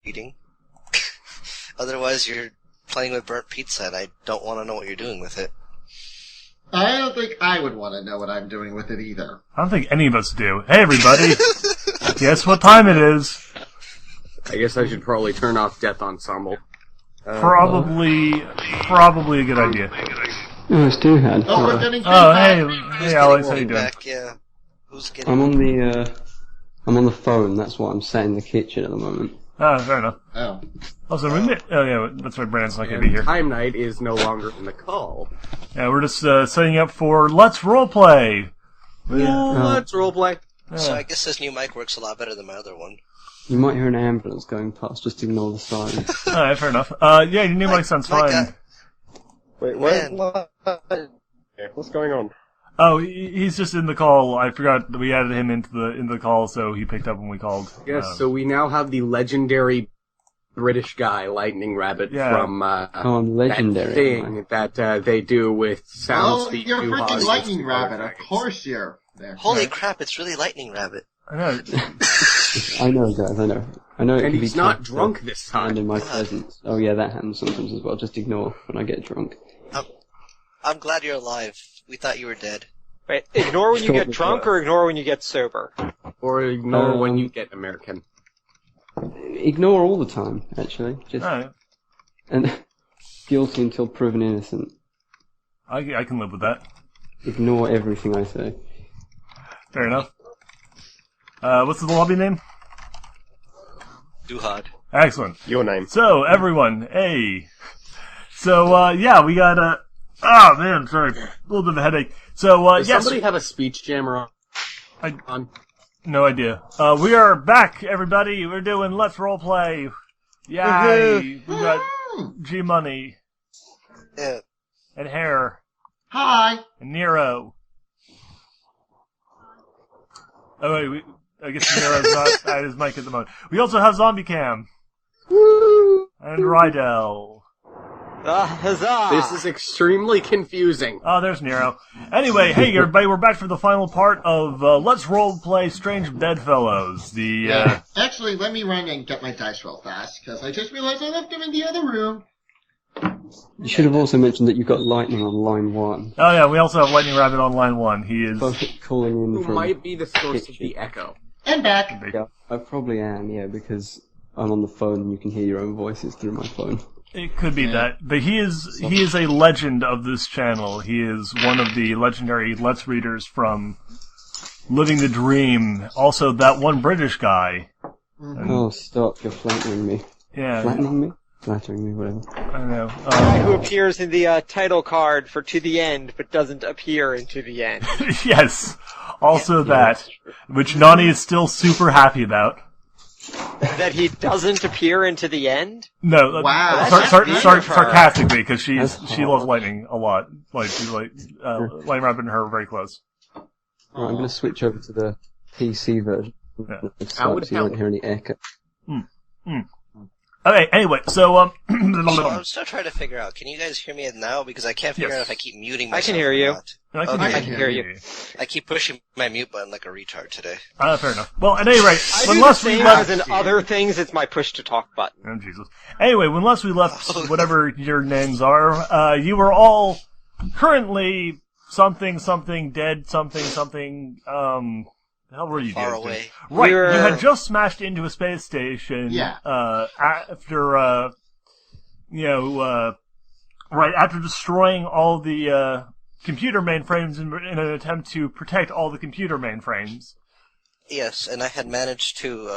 eating. Otherwise, you're playing with burnt pizza, and I don't want to know what you're doing with it. I don't think I would want to know what I'm doing with it either. I don't think any of us do. Hey, everybody! Guess what time it is? I guess I should probably turn off Death Ensemble. Probably a good idea. Oh, it's Duhad. Oh, we're getting Oh, feedback. hey, Alex, how you doing? Back, yeah. Who's getting? I'm on the phone. That's why I'm sat in the kitchen at the moment. Oh, fair enough. Oh. Also, yeah, that's why Brandon's not going to be here. Time Knight is no longer in the call. Yeah, we're just setting up for Let's Roleplay! Let's roleplay. So I guess this new mic works a lot better than my other one. You might hear an ambulance going past. Just ignore the silence. Alright, fair enough. Yeah, your new mic sounds fine. God. Wait, Man. what? What's going on? Oh, he's just in the call. I forgot that we added him into the call, so he picked up when we called. Yes, so we now have the legendary British guy, Lightning Rabbit, from I'm legendary. that thing that they do with sound Oh, speak. you're Duhad, freaking Lightning and Rabbit. Of dragons. course you're there. Holy crap, it's really Lightning Rabbit. I know. I know, guys. I know. It And can he's be not tough to drunk this stand time. in my presence. Oh yeah, that happens sometimes as well. Just ignore when I get drunk. I'm glad you're alive. We thought you were dead. Wait, ignore when you get drunk or ignore when you get sober? Or ignore when you get American. Ignore all the time, actually. Just Alright. and guilty until proven innocent. I can live with that. Ignore everything I say. Fair enough. What's the lobby name? Duhad. Excellent. Your name. So, everyone, hey. So, yeah, we got, oh man, sorry, a little bit of a headache. So, Does yes. somebody have a speech jammer on? No idea. We are back, everybody. We're doing Let's Roleplay. Yay. We got G-Money. Yeah. And Hair. Hi. And Nero. Oh wait, I guess Nero's not at his mic at the moment. We also have Zombie Cam. Woo! And Rydell. Huzzah! This is extremely confusing. Oh, there's Nero. Anyway, hey everybody, we're back for the final part of Let's Roleplay Strange Bedfellows. Actually, let me run and get my dice real fast, because I just realized I left them in the other room. You should have also mentioned that you've got lightning on line 1. Oh yeah, we also have Lightning Rabbit on line 1. He is... Both calling in Who from might be the source of kitchen. the echo? And back. Yeah, I probably am, yeah, because I'm on the phone and you can hear your own voices through my phone. It could be that, but he is a legend of this channel. He is one of the legendary Let's Readers from Living the Dream. Also, that one British guy. Oh, stop, you're flattering me. Yeah, Flattening me? Flattering me, whatever. I don't know. The guy who appears in the title card for To the End, but doesn't appear in To the End. Yes, also that, which Nani is still super happy about. That he doesn't appear in To the End? No, Wow. sarcastically, because she That's loves hard. Lightning a lot. Like she's like Lightning Rabbit and her are very close. Right, I'm going to switch over to the PC version. Yeah. Of That Skype would so you won't hear any echo. Okay, anyway, so So I'm still trying to figure out. Can you guys hear me now? Because I can't figure Yes. out if I keep muting I myself. can hear or you. not. I Okay. I can hear you. I keep pushing my mute button like a retard today. Fair enough. Well, at any rate, I do the unless we same left... as in other things, it's my push to talk button. Oh, Jesus. Anyway, unless we left whatever your names are, you were all currently something, dead, something, the hell were you Far guys away. doing? Right, We're- you had just smashed into a space station, Yeah. after, right after destroying all the, computer mainframes in an attempt to protect all the computer mainframes. Yes, and I had managed to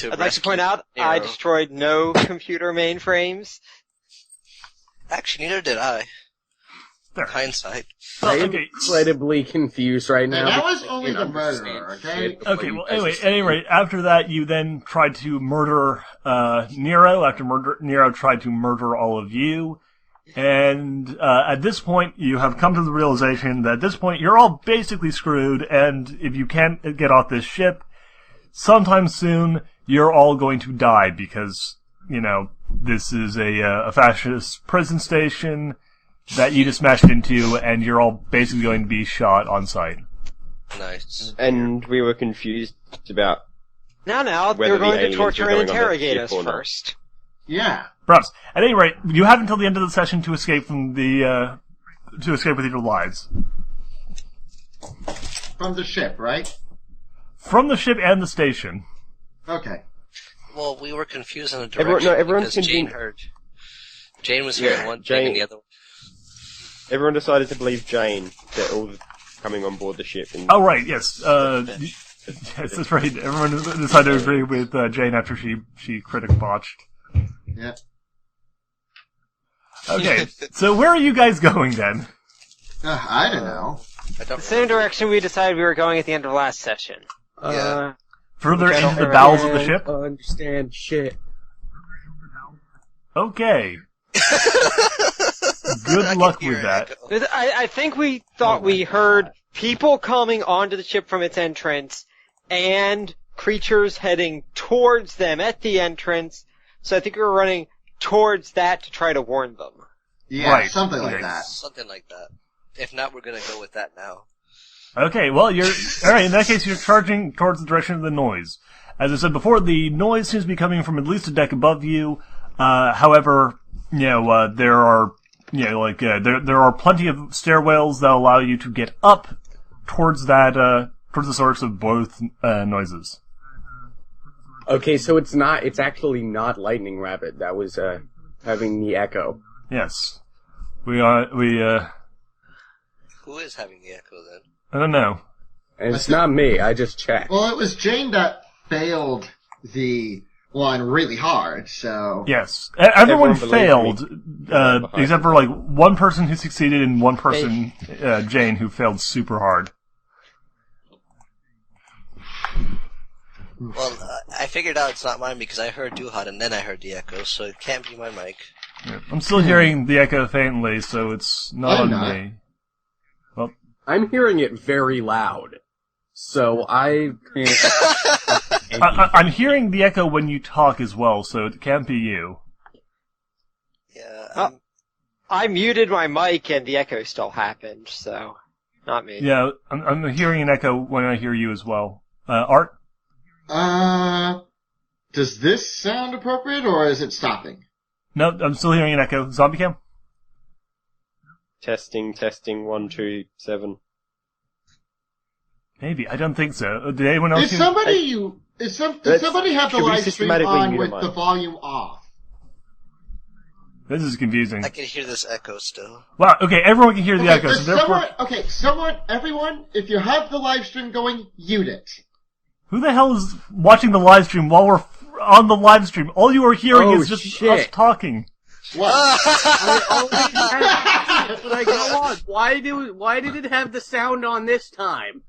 I'd like to point out, I Nero. destroyed no computer mainframes. Actually, neither did I. There. Hindsight. Well, I am okay. incredibly confused right now. And that was because I only can't the understand murderer, shit okay? of what Okay, you well, guys anyway, are at saying. any rate, after that, you then tried to murder Nero. Nero tried to murder all of you. And at this point, you have come to the realization that at this point, you're all basically screwed, and if you can't get off this ship, sometime soon, you're all going to die, because, this is a fascist prison station that you just smashed into, and you're all basically going to be shot on sight. Nice. And we were confused about Now, Whether they're the going to aliens torture are and going on the interrogate ship us or not. first. Yeah. Perhaps. At any rate, you have until the end of the session to escape from the to escape with your lives From the ship, right? from the ship and the station. Okay. Well, we were confused in the Everyone- direction no, everyone's because Jane conven- heard. Jane was hearing one thing Jane- and the other one. Everyone decided to believe Jane that all the coming on board the ship. And Oh right, yes. Yes, that's right. Everyone decided to agree with Jane after she critic botched. Yeah. Okay, so where are you guys going then? I don't know. I don't The same direction we decided we were going at the end of last session. Yeah. Further Okay, I don't into the remember. bowels of the ship? Understand shit. Okay. I Good can luck hear with it that. echo. I think we thought we heard people coming onto the ship from its entrance and creatures heading towards them at the entrance. So I think we were running towards that to try to warn them. Yeah, Right. something like Okay. that. Something like that. If not, we're gonna go with that now. Okay, well, alright, in that case, you're charging towards the direction of the noise. As I said before, the noise seems to be coming from at least a deck above you. However, there are, there are plenty of stairwells that allow you to get up towards that, towards the source of both, noises. Okay, so it's actually not Lightning Rabbit that was, having the echo. Yes. Who is having the echo then? I don't know. And it's not me, I just checked. Well, it was Jane that failed the one really hard, so... Yes. Everyone Everyone failed, behind except for, like, one person who succeeded and one person, Jane, who failed super hard. Well, I figured out it's not mine because I heard Duhad and then I heard the echo, so it can't be my mic. Yeah. I'm still hearing the echo faintly, so it's not I'm on not. me. Well, I'm hearing it very loud. So I can't... I'm hearing the echo when you talk as well, so it can't be you. Yeah. Oh. I muted my mic and the echo still happened, so not me. Yeah, I'm hearing an echo when I hear you as well. Art? Does this sound appropriate, or is it stopping? No, I'm still hearing an echo. Zombie Cam? testing, 1, 2, 7. Maybe. I don't think so. Did anyone else Is hear- somebody does somebody have the Should we live stream systematically on mute with them the up? volume off? This is confusing. I can hear this echo still. Wow, okay, everyone can hear the echo, does so therefore... everyone, if you have the live stream going, mute it. Who the hell is watching the live stream while we're on the live stream? All you are hearing Oh, is just shit. us talking. What? But I go on. Why did it have the sound on this time?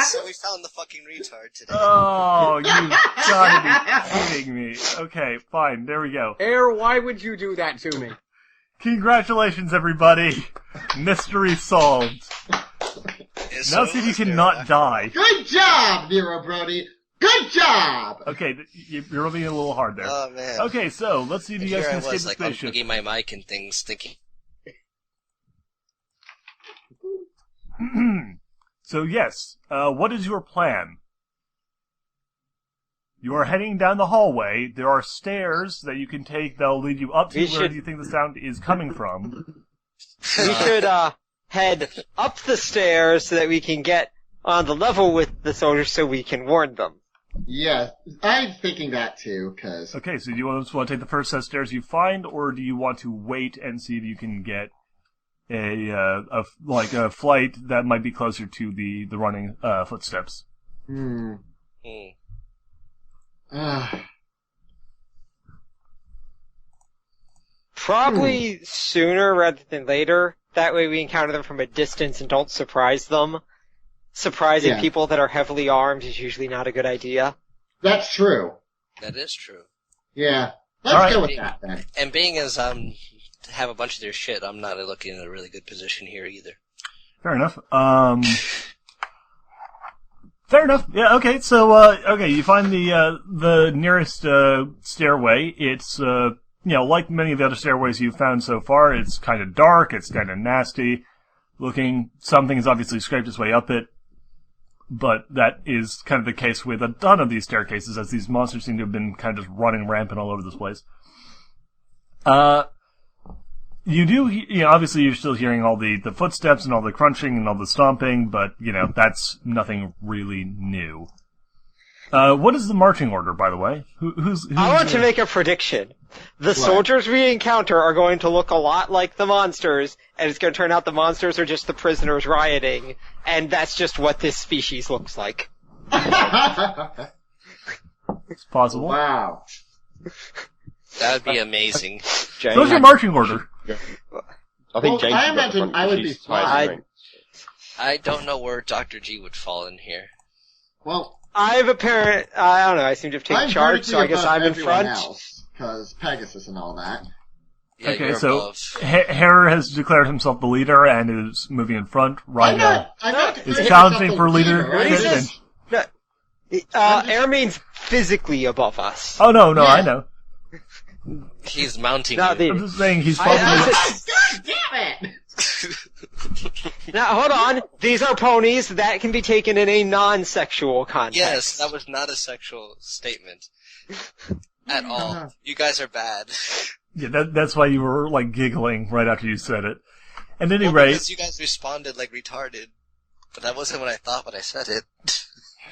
So we found the fucking retard today. Oh, you gotta be kidding me. Okay, fine, there we go. Air, why would you do that to me? Congratulations, everybody. Mystery solved. Yes, Now so see if you was can there not after- die. Good job, Nero Brody. Good job. Okay, you're rolling a little hard there. Oh man. Okay, so let's see if you Here guys I can escape was the like spaceship. unplugging my mic and things, thinking. So yes, what is your plan? You are heading down the hallway. There are stairs that you can take that'll lead you up to We where should- you think the sound is coming from. We should head up the stairs so that we can get on the level with the soldiers so we can warn them. Yeah, I'm thinking that too, cause... Okay, so do you want to take the first set of stairs you find, or do you want to wait and see if you can get a flight that might be closer to the running footsteps? Hmm. Probably sooner rather than later. That way we encounter them from a distance and don't surprise them. Surprising Yeah. people that are heavily armed is usually not a good idea. That's true. That is true. Yeah. Let's All right. go with that then. And being as have a bunch of their shit, I'm not looking in a really good position here either. Fair enough. Fair enough. Yeah. Okay. So, okay, you find the nearest stairway. It's like many of the other stairways you've found so far. It's kind of dark. It's kind of nasty looking. Something has obviously scraped its way up it. but that is kind of the case with a ton of these staircases, as these monsters seem to have been kind of just running rampant all over this place. You do, obviously you're still hearing all the footsteps and all the crunching and all the stomping, but, that's nothing really new. What is the marching order, by the way? Who's I want to make a prediction. The soldiers we encounter are going to look a lot like the monsters, and it's going to turn out the monsters are just the prisoners rioting, and that's just what this species looks like. It's possible. Wow. That would be amazing. Jane, So what's your marching order? I think Well, Jane I should go imagine front I would because be she's higher than I Jane. don't know where Dr. G would fall in here. Well, I don't know, I seem to have taken I'm charge, so I guess I'm in front. Because Pegasus and all that. Yeah, Okay, you're so above. Hare has declared himself the leader and is moving in front. Rydell I'm not is challenging for leader. What is I'm this? Air means physically above us. Oh, no, Yeah. I know. He's mounting Not you. I'm just saying he's I- probably... God damn it! Now, hold on. These are ponies. That can be taken in a non-sexual context. Yes, that was not a sexual statement. At all. You guys are bad. Yeah, that's why you were, giggling right after you said it. At any Well, rate... because you guys responded like retarded. But that wasn't what I thought when I said it.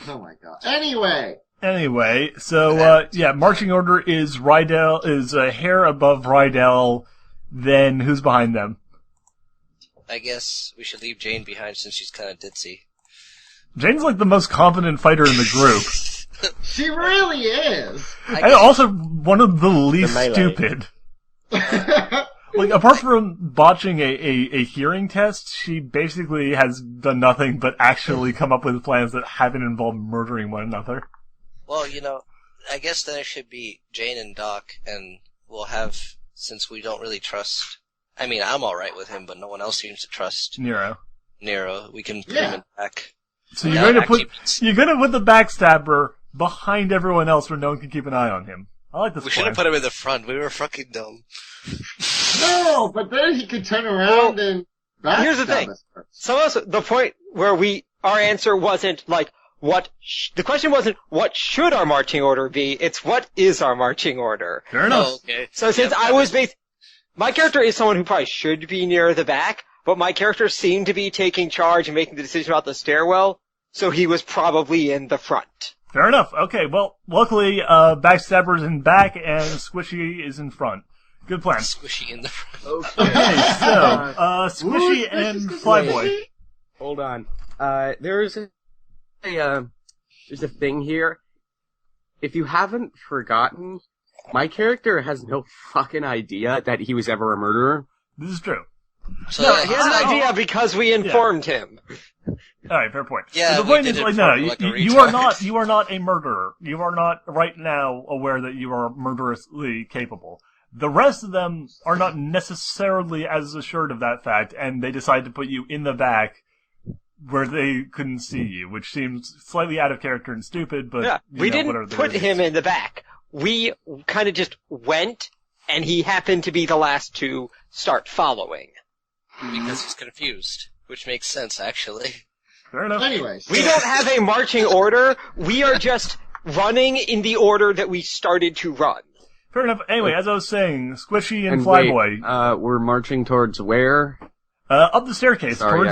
Oh my god. Anyway, Anyway, so, marching order is Rydell, is a hair above Rydell, then who's behind them? I guess we should leave Jane behind since she's kind of ditzy. Jane's the most confident fighter in the group. she really is. And also one of the least melee. stupid. Apart from botching a hearing test, she basically has done nothing but actually come up with plans that haven't involved murdering one another. Well, I guess then it should be Jane and Doc, and we'll have, since we don't really trust... I mean, I'm alright with him, but no one else seems to trust Nero. Nero. We can put him in back. So Yeah, you're gonna put the backstabber behind everyone else where no one can keep an eye on him. I like this We should plan. have put him in the front. We were fucking dumb. No, but then he could turn around and Here's the thing. Some of us, the point where our answer wasn't the question wasn't what should our marching order be, it's what is our marching order. Fair enough. Oh, okay. So since Yep, I was my character is someone who probably should be near the back, but my character seemed to be taking charge and making the decision about the stairwell, so he was probably in the front. Fair enough. Okay, well, luckily, Backstabber's in back and Squishy is in front. Good plan. Squishy in the front. Okay, so, Squishy and Flyboy. Hold on. There's a thing here. If you haven't forgotten, my character has no fucking idea that he was ever a murderer. This is true. So, No, he has an idea because we informed him. Alright, fair point. Yeah, the we point did is, inform no, him like a you are retard. you are not a murderer. You are not right now aware that you are murderously capable. The rest of them are not necessarily as assured of that fact, and they decide to put you in the back where they couldn't see you, which seems slightly out of character and stupid, but Yeah, we whatever didn't the put reason him is. in the back. We kind of just went, and he happened to be the last to start following. because he's confused. Which makes sense, actually. Fair enough. Anyways. We don't have a marching order. We are just running in the order that we started to run. Fair enough. Anyway, as I was saying, Squishy and wait, Flyboy, we're marching towards where? up the staircase Sorry,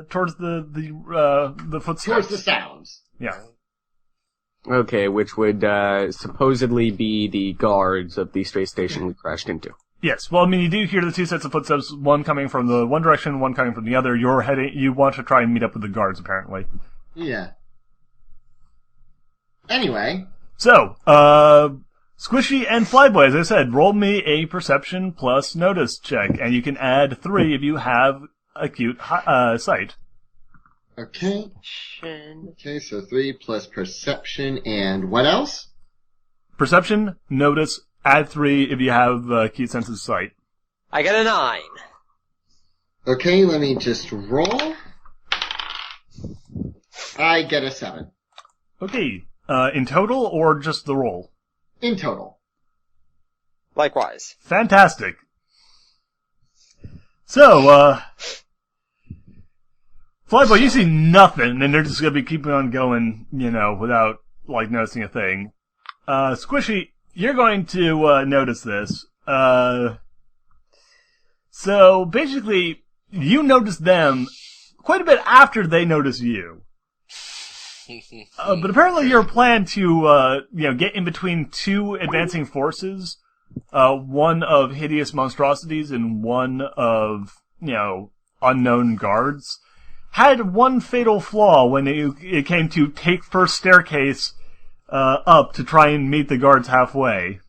towards the footsteps. Towards the sounds. Yeah. Okay, which would supposedly be the guards of the space station we crashed into. Yes. Well, I mean, you do hear the two sets of footsteps, one coming from the one direction, one coming from the other. You want to try and meet up with the guards, apparently. Yeah. Anyway. So, Squishy and Flyboy, as I said, roll me a perception plus notice check, and you can add 3 if you have acute sight. Okay. Okay, so 3 plus perception and what else? Perception, notice, add 3 if you have acute sense of sight. I got a 9. Okay, let me just roll. I get a 7. Okay, in total or just the roll? In total. Likewise. Fantastic. So, Flyboy, you see nothing, and they're just gonna be keeping on going, without, noticing a thing. Squishy, you're going to, notice this. So, basically, you notice them quite a bit after they notice you. But apparently your plan to, get in between two advancing forces, one of hideous monstrosities and one of, unknown guards, had one fatal flaw when it came to take first staircase, up to try and meet the guards halfway.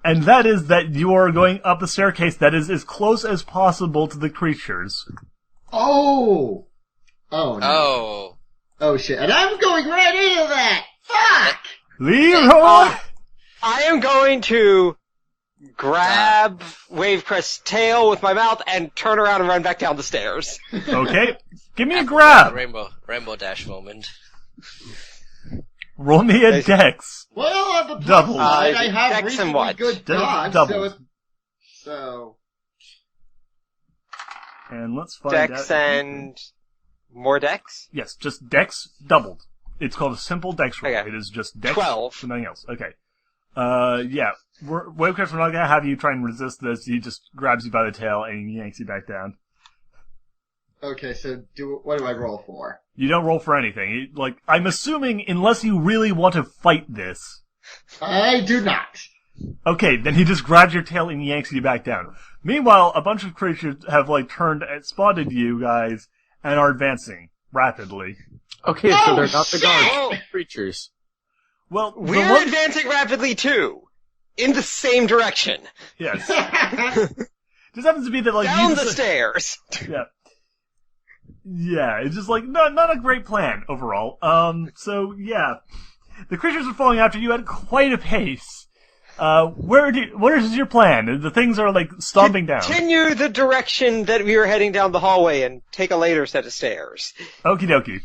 And that is that you are going up a staircase that is as close as possible to the creatures. Oh! Oh, no. Oh. Oh, shit. And I'm going right into that! Fuck! Leroy! I am going to grab Wavecrest's tail with my mouth and turn around and run back down the stairs. Okay, give me a grab. Rainbow Dash moment. Roll me a dex. Well, on the plus Double. side, I have Dex and reasonably what? good dodge, Double. so... And let's find out. Dex and more Dex? Yes, just dex doubled. It's called a simple dex roll. Okay. It is just dex 12. for nothing else. Okay. Yeah. Wavecraft, we're not gonna have you try and resist this. He just grabs you by the tail and yanks you back down. Okay, so what do I roll for? You don't roll for anything. I'm assuming, unless you really want to fight this. I do not. Okay, then he just grabs your tail and yanks you back down. Meanwhile, a bunch of creatures have, turned and spotted you guys and are advancing rapidly. Okay, so they're not the shit! guards, creatures. Well, We're advancing rapidly too! In the same direction! Yes. Just happens to be that, Down you the just, stairs! Yeah. Yeah, it's just not a great plan overall. So yeah, the creatures are falling after you at quite a pace. What is your plan? The things are stomping down. Continue the direction that we were heading down the hallway and take a later set of stairs. Okie dokie.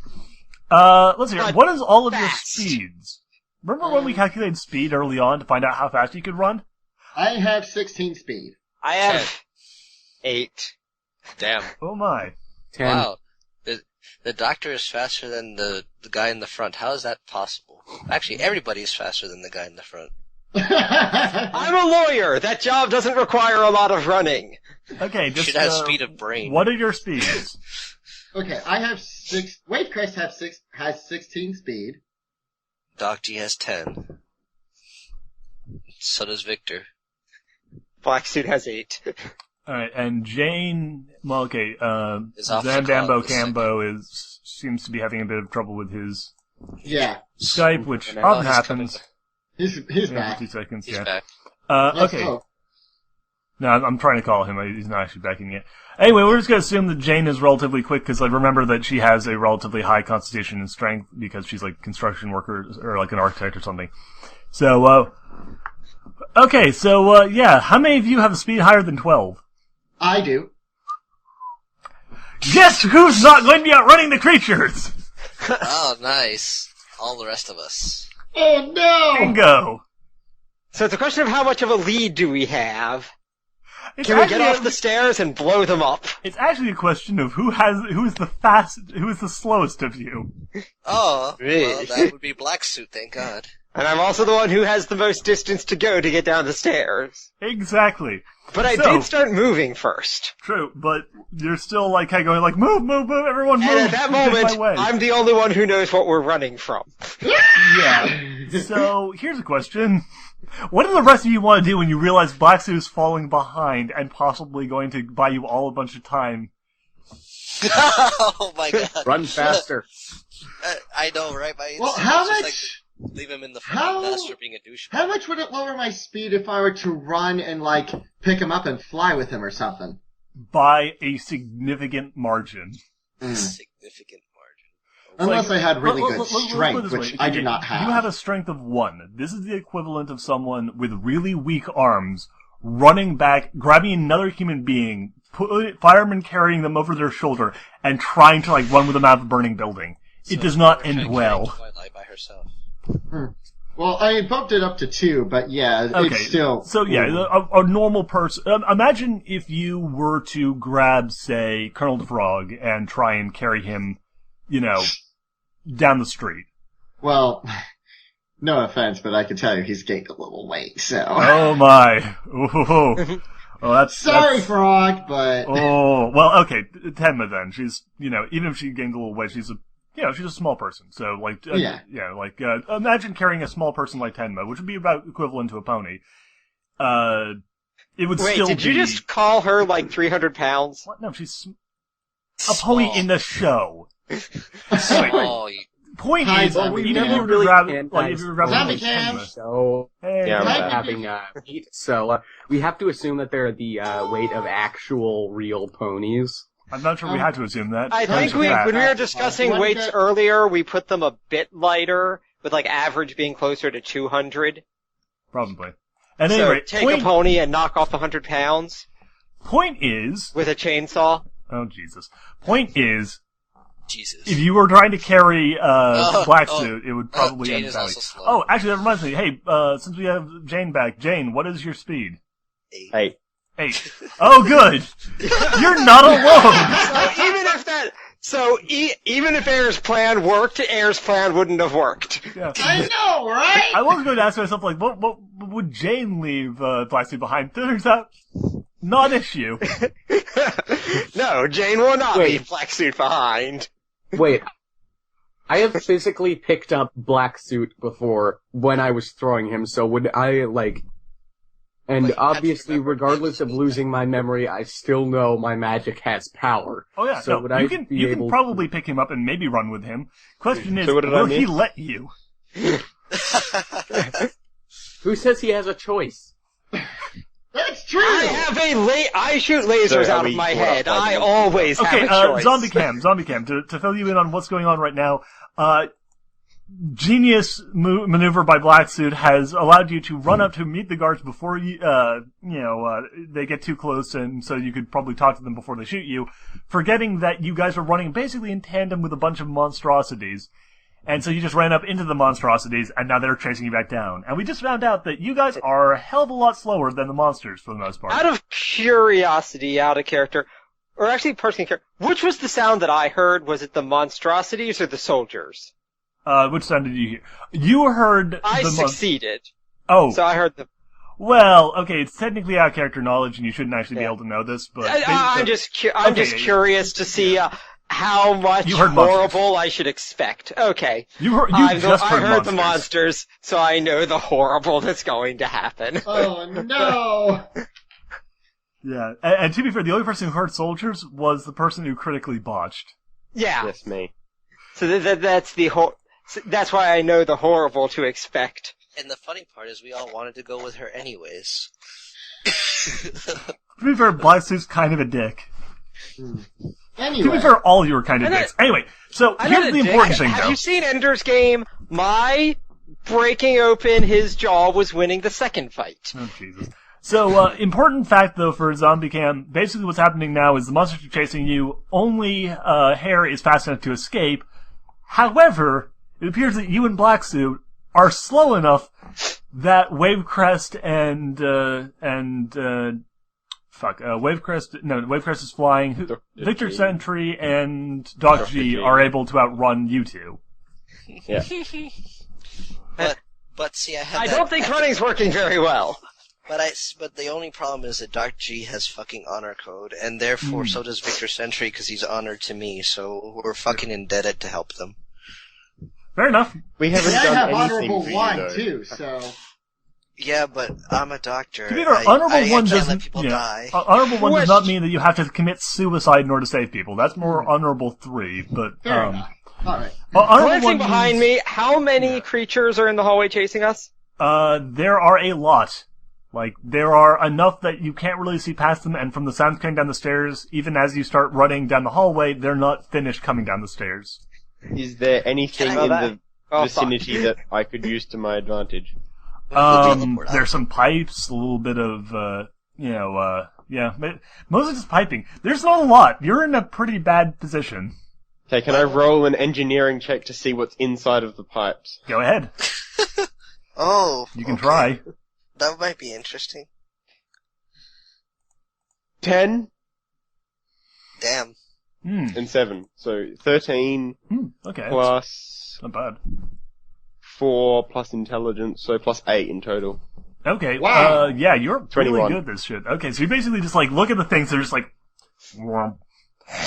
Let's see. But What is all of your fast. speeds? Remember when we calculated speed early on to find out how fast you could run? I have 16 speed. I have 8. Damn. Oh my. 10. Wow. The doctor is faster than the guy in the front. How is that possible? Actually, everybody's faster than the guy in the front. I'm a lawyer! That job doesn't require a lot of running. Okay, You just should have speed of brain. what are your speeds? Okay, I have 6... Wavecrest has 16 speed. Doc G has 10. So does Victor. Black Suit has 8. Alright, and Jane, well, okay, Is off the call Zandambo this second. Cambo seems to be having a bit of trouble with his Yeah, Skype, which And often he's happens. he's Yeah, back. 50 seconds, He's yeah. back. Let's Okay. hope. No, I'm trying to call him. He's not actually backing yet. Anyway, we're just going to assume that Jane is relatively quick, because remember that she has a relatively high constitution and strength, because she's construction worker, or an architect or something. So, okay, so, yeah, how many of you have a speed higher than 12? I do. Guess who's not going to be outrunning the creatures? Oh, nice. All the rest of us. Oh no! Bingo! So it's a question of how much of a lead do we have? It's Can we get actually off the stairs and blow them up? It's actually a question of who is the slowest of you. Oh, well, Really? that would be Black Suit, thank God. And I'm also the one who has the most distance to go to get down the stairs. Exactly. But I So- did start moving first. True, but you're still kind of going move, everyone move. And at that get moment, my way. I'm the only one who knows what we're running from. Yeah. So here's a question: what do the rest of you want to do when you realize Black Suit is falling behind and possibly going to buy you all a bunch of time? Oh my God. Run faster. I know, right? My Well, instinct how is just much... leave him in the How- front, master being a douchebag. How much would it lower my speed if I were to run and, pick him up and fly with him or something? By a significant margin. Significant margin. Unless I had really Let- good let- let's put it strength, this which way. I do not have. You have a strength of 1. This is the equivalent of someone with really weak arms running back, grabbing another human being, firemen carrying them over their shoulder, and trying to run with them out of a burning building. It does not end well. Twilight by herself. Well, Well, I bumped it up to 2, but yeah, Okay. it's still... So yeah, a normal person. Imagine if you were to grab, say, Colonel the Frog and try and carry him, down the street. Well, no offense, but I can tell you he's gained a little weight, so... Oh my! Ooh. Well, that's Sorry, Frog, but... Oh well, okay. Tenma then. She's even if she gained a little weight, she's a small person. So like imagine carrying a small person like Tenma, which would be about equivalent to a pony. It would still be... did you just call her like 300 pounds? What? No, she's a pony in the show. Small. Point Hi, is, Zombie even if Cam. you were to grab, if you were grabbing Zombie like Cam. Tenma. So Hey, Yeah, I'm Hi, back. having heat. So we have to assume that they're the weight of actual real ponies. I'm not sure we had to assume that. I think Because of that. when we were discussing One weights bit- earlier, we put them a bit lighter, with like average being closer to 200. Probably. At So any rate, take a pony and knock off 100 pounds point is, with a chainsaw. oh Jesus. Point is, Jesus. if you were trying to carry Black oh, Suit, it would probably Jane end is badly. also slow. Oh, actually, that reminds me. Hey, since we have Jane back, Jane, what is your speed? 8. Hey, 8. Oh, good. You're not alone. Even if Air's plan worked, Air's plan wouldn't have worked. Yeah. I know, right? I was going to ask myself, like, what would Jane leave Black Suit behind? Turns out, not issue. No, Jane will not Wait. leave Black Suit behind. Wait, I have physically picked up Black Suit before when I was throwing him, so would I, like... And Wait, how'd you obviously, remember? regardless of losing my memory, I still know my magic has power. Oh yeah, So no, would I you can be able to- probably pick him up and maybe run with him. Question is, So what did I will he miss? let you? Who says he has a choice? That's true! I shoot lasers So are out of we my caught up head. by I the- always Okay, have a choice. Zombie Cam, to fill you in on what's going on right now, genius maneuver by Black Suit has allowed you to run up to meet the guards before they get too close, and so you could probably talk to them before they shoot you, forgetting that you guys are running basically in tandem with a bunch of monstrosities. And so you just ran up into the monstrosities, and now they're chasing you back down. And we just found out that you guys are a hell of a lot slower than the monsters, for the most part. Out of curiosity, out of character, or actually personally character, which was the sound that I heard? Was it the monstrosities or the soldiers? Which sound did you hear? You heard I the succeeded. Oh, So I heard the... well, okay, it's technically out of character knowledge, and you shouldn't actually be able to know this, but... I'm just curious to see how much You heard horrible I should expect. Okay. I heard the monsters, so I know the horrible that's going to happen. Oh, no! Yeah, and to be fair, the only person who heard soldiers was the person who critically botched. Yeah. yes, me. So that's why I know the horrible to expect. And the funny part is we all wanted to go with her anyways. To be fair, Black Suit's kind of a dick. Anyway. To be fair, all you were kind of I'm not- dicks. Anyway, so I'm here's not a the dick. important thing, Have though. you seen Ender's Game? My breaking open his jaw was winning the second fight. Oh, Jesus. So, important fact, though, for Zombie Cam, basically what's happening now is the monsters are chasing you, only Hair is fast enough to escape. However, it appears that you and Black Suit are slow enough that Wavecrest Wavecrest is flying, Victor Sentry and Doc G are able to outrun you two. Yeah. But see, I had I that- don't think running's working very well. But the only problem is that Dark G has fucking honor code, and therefore so does Victor Sentry because he's honored to me. So we're fucking indebted to help them. Fair enough. We haven't And I done have anything honorable for you, one, though. too, so... Yeah, but I'm a doctor. To be fair, I honorable can't one let doesn't. people Yeah, die. honorable one does not Question. mean that you have to commit suicide in order to save people. That's more honorable 3. But Fair enough. Alright. honorable Glancing one behind means, me, how many creatures are in the hallway chasing us? there are a lot. Like, there are enough that you can't really see past them, and from the sounds coming down the stairs, even as you start running down the hallway, they're not finished coming down the stairs. Is there anything Can I- in the Oh, vicinity that I could use to my advantage? There's some pipes, a little bit of, yeah, mostly just piping. There's not a lot. You're in a pretty bad position. Okay, can I roll an engineering check to see what's inside of the pipes? Go ahead. Oh, You can okay. try. That might be interesting. 10 Damn. and 7. So 13 Okay. plus Not bad. 4 plus intelligence, so plus 8 in total. Okay. Wow. Yeah, you're really 21. good at this shit. Okay, so you basically just like look at the things. They're just like.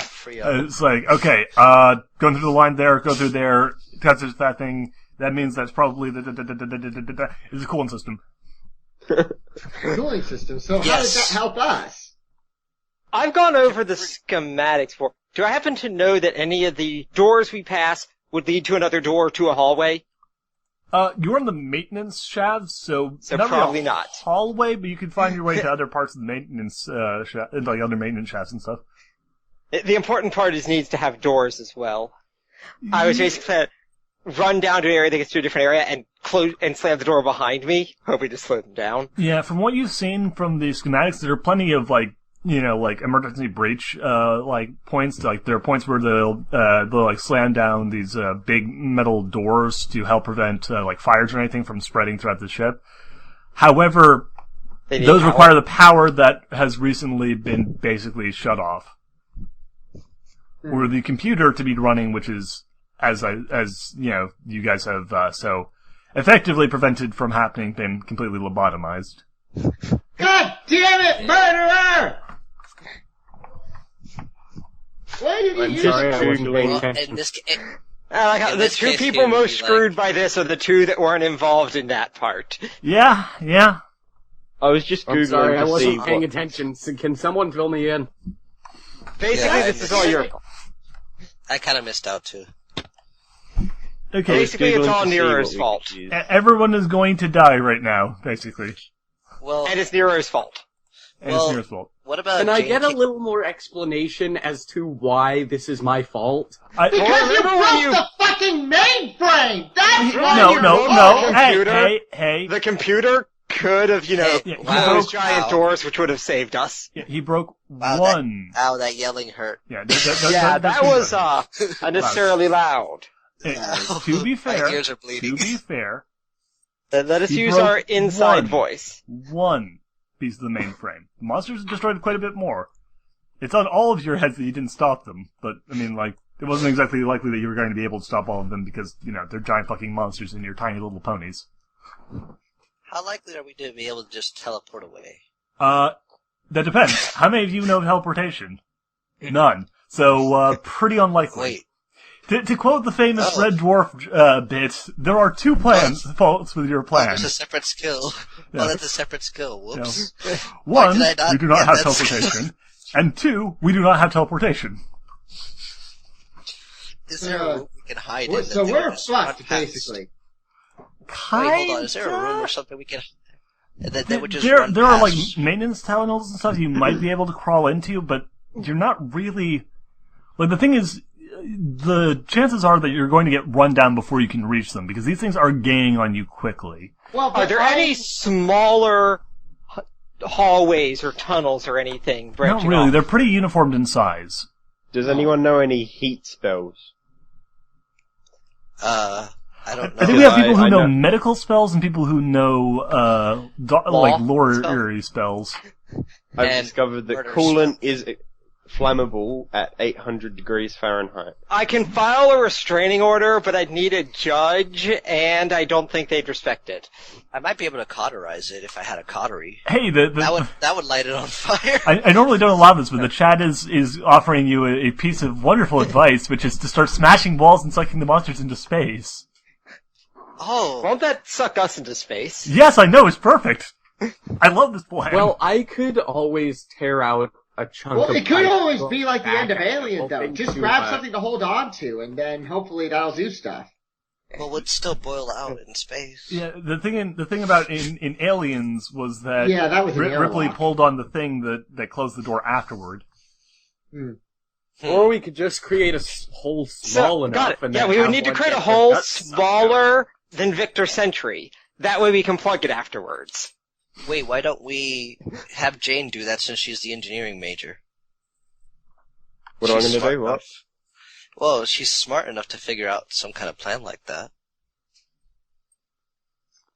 Free up. It's like, okay, going through the line there, go through there, touches that thing. That means that's probably it's a cooling system. Cooling system. So how does Yes. that help us? I've gone over the schematics for. Do I happen to know that any of the doors we pass would lead to another door to a hallway? You're in the maintenance shafts, so So not really probably a not. hallway, but you can find your way to other parts of the maintenance like other maintenance shafts and stuff. The important part is needs to have doors as well. I was basically going to run down to an area that gets to a different area and close and slam the door behind me, hoping to slow them down. Yeah, from what you've seen from the schematics, there are plenty of like emergency breach like points. Like there are points where they'll like slam down these big metal doors to help prevent like fires or anything from spreading throughout the ship. However, They need those power. require the power that has recently been basically shut off, or the computer to be running, which is as you guys have so effectively prevented from happening, been completely lobotomized. God damn it, murderer! Why did I'm you use sorry, I it? wasn't paying Well, attention. in this case, I like how In the this two case, people it would most be like- screwed by this are the two that weren't involved in that part. Yeah. I was just I'm googling sorry, I to see wasn't paying what... attention. So can someone fill me in? Basically, Yeah, this is all your fault. I kind of missed out too. Okay. Basically, it's Googling all to see Nero's what we fault. could use. Everyone is going to die right now, basically. Well, And it's Nero's fault. And Well- it's Nero's fault. what about Can I Jane get a Ki- little more explanation as to why this is my fault? Because you remember when broke you- the fucking mainframe! That's why No, you're no, wrong! no. computer. Hey. The computer could have, Yeah, closed wow. giant doors, which would have saved us. Yeah, he broke Wow, one. Ow, that yelling hurt. Yeah, That was unnecessarily loud. To be My fair, ears are bleeding. to be fair, Let us He use broke our inside one. voice. one piece of the mainframe. The monsters destroyed quite a bit more. It's on all of your heads that you didn't stop them, but I mean, like, it wasn't exactly likely that you were going to be able to stop all of them because they're giant fucking monsters and you're tiny little ponies. How likely are we to be able to just teleport away? That depends. How many of you know teleportation? None. So, pretty unlikely. Wait, To quote the famous Oh. Red Dwarf bit, there are two faults with your plan. there's a separate skill. Yeah. Oh, that's a separate skill. Whoops. One, did I not we do not get have that skill? teleportation. And two, we do not have teleportation. Is there a room we can hide in? So that they we're would just run fucked, past? basically. Wait, hold on. Is there a room or something we can? That they would just There, run there are like past? maintenance tunnels and stuff you might be able to crawl into, but you're not really. Like the thing is, the chances are that you're going to get run down before you can reach them because these things are gaining on you quickly. Well, Are there any smaller hallways or tunnels or anything Not branching really. off? They're pretty uniformed in size. Does anyone know any heat spells? I don't I think know. we have people who I know know- medical spells and people who know like lore spells. I've And discovered that murder coolant is flammable at 800 degrees Fahrenheit. I can file a restraining order, but I'd need a judge, and I don't think they'd respect it. I might be able to cauterize it if I had a cautery. Hey, That would light it on fire. I normally don't allow this, but the chat is offering you a piece of wonderful advice, which is to start smashing walls and sucking the monsters into space. Oh, Won't that suck us into space? Yes, I know, it's perfect. I love this plan. Well, I could always tear out a chunk Well, of it could pipe always be like the back end of and Alien, though. hoping Just to, grab something to hold on to, and then hopefully that'll do stuff. well, would still boil out in space. yeah, the thing about in Aliens was that Yeah, that was an Ripley airlock. pulled on the thing that closed the door afterward. Or we could just create a hole small enough. Got it. And Yeah, then we would have need to one create a get the hole guts sucked out. smaller than Victor Sentry. That way we can plug it afterwards. Wait, why don't we have Jane do that since she's the engineering major? What am I She's going to smart do? What? enough. Well, she's smart enough to figure out some kind of plan like that.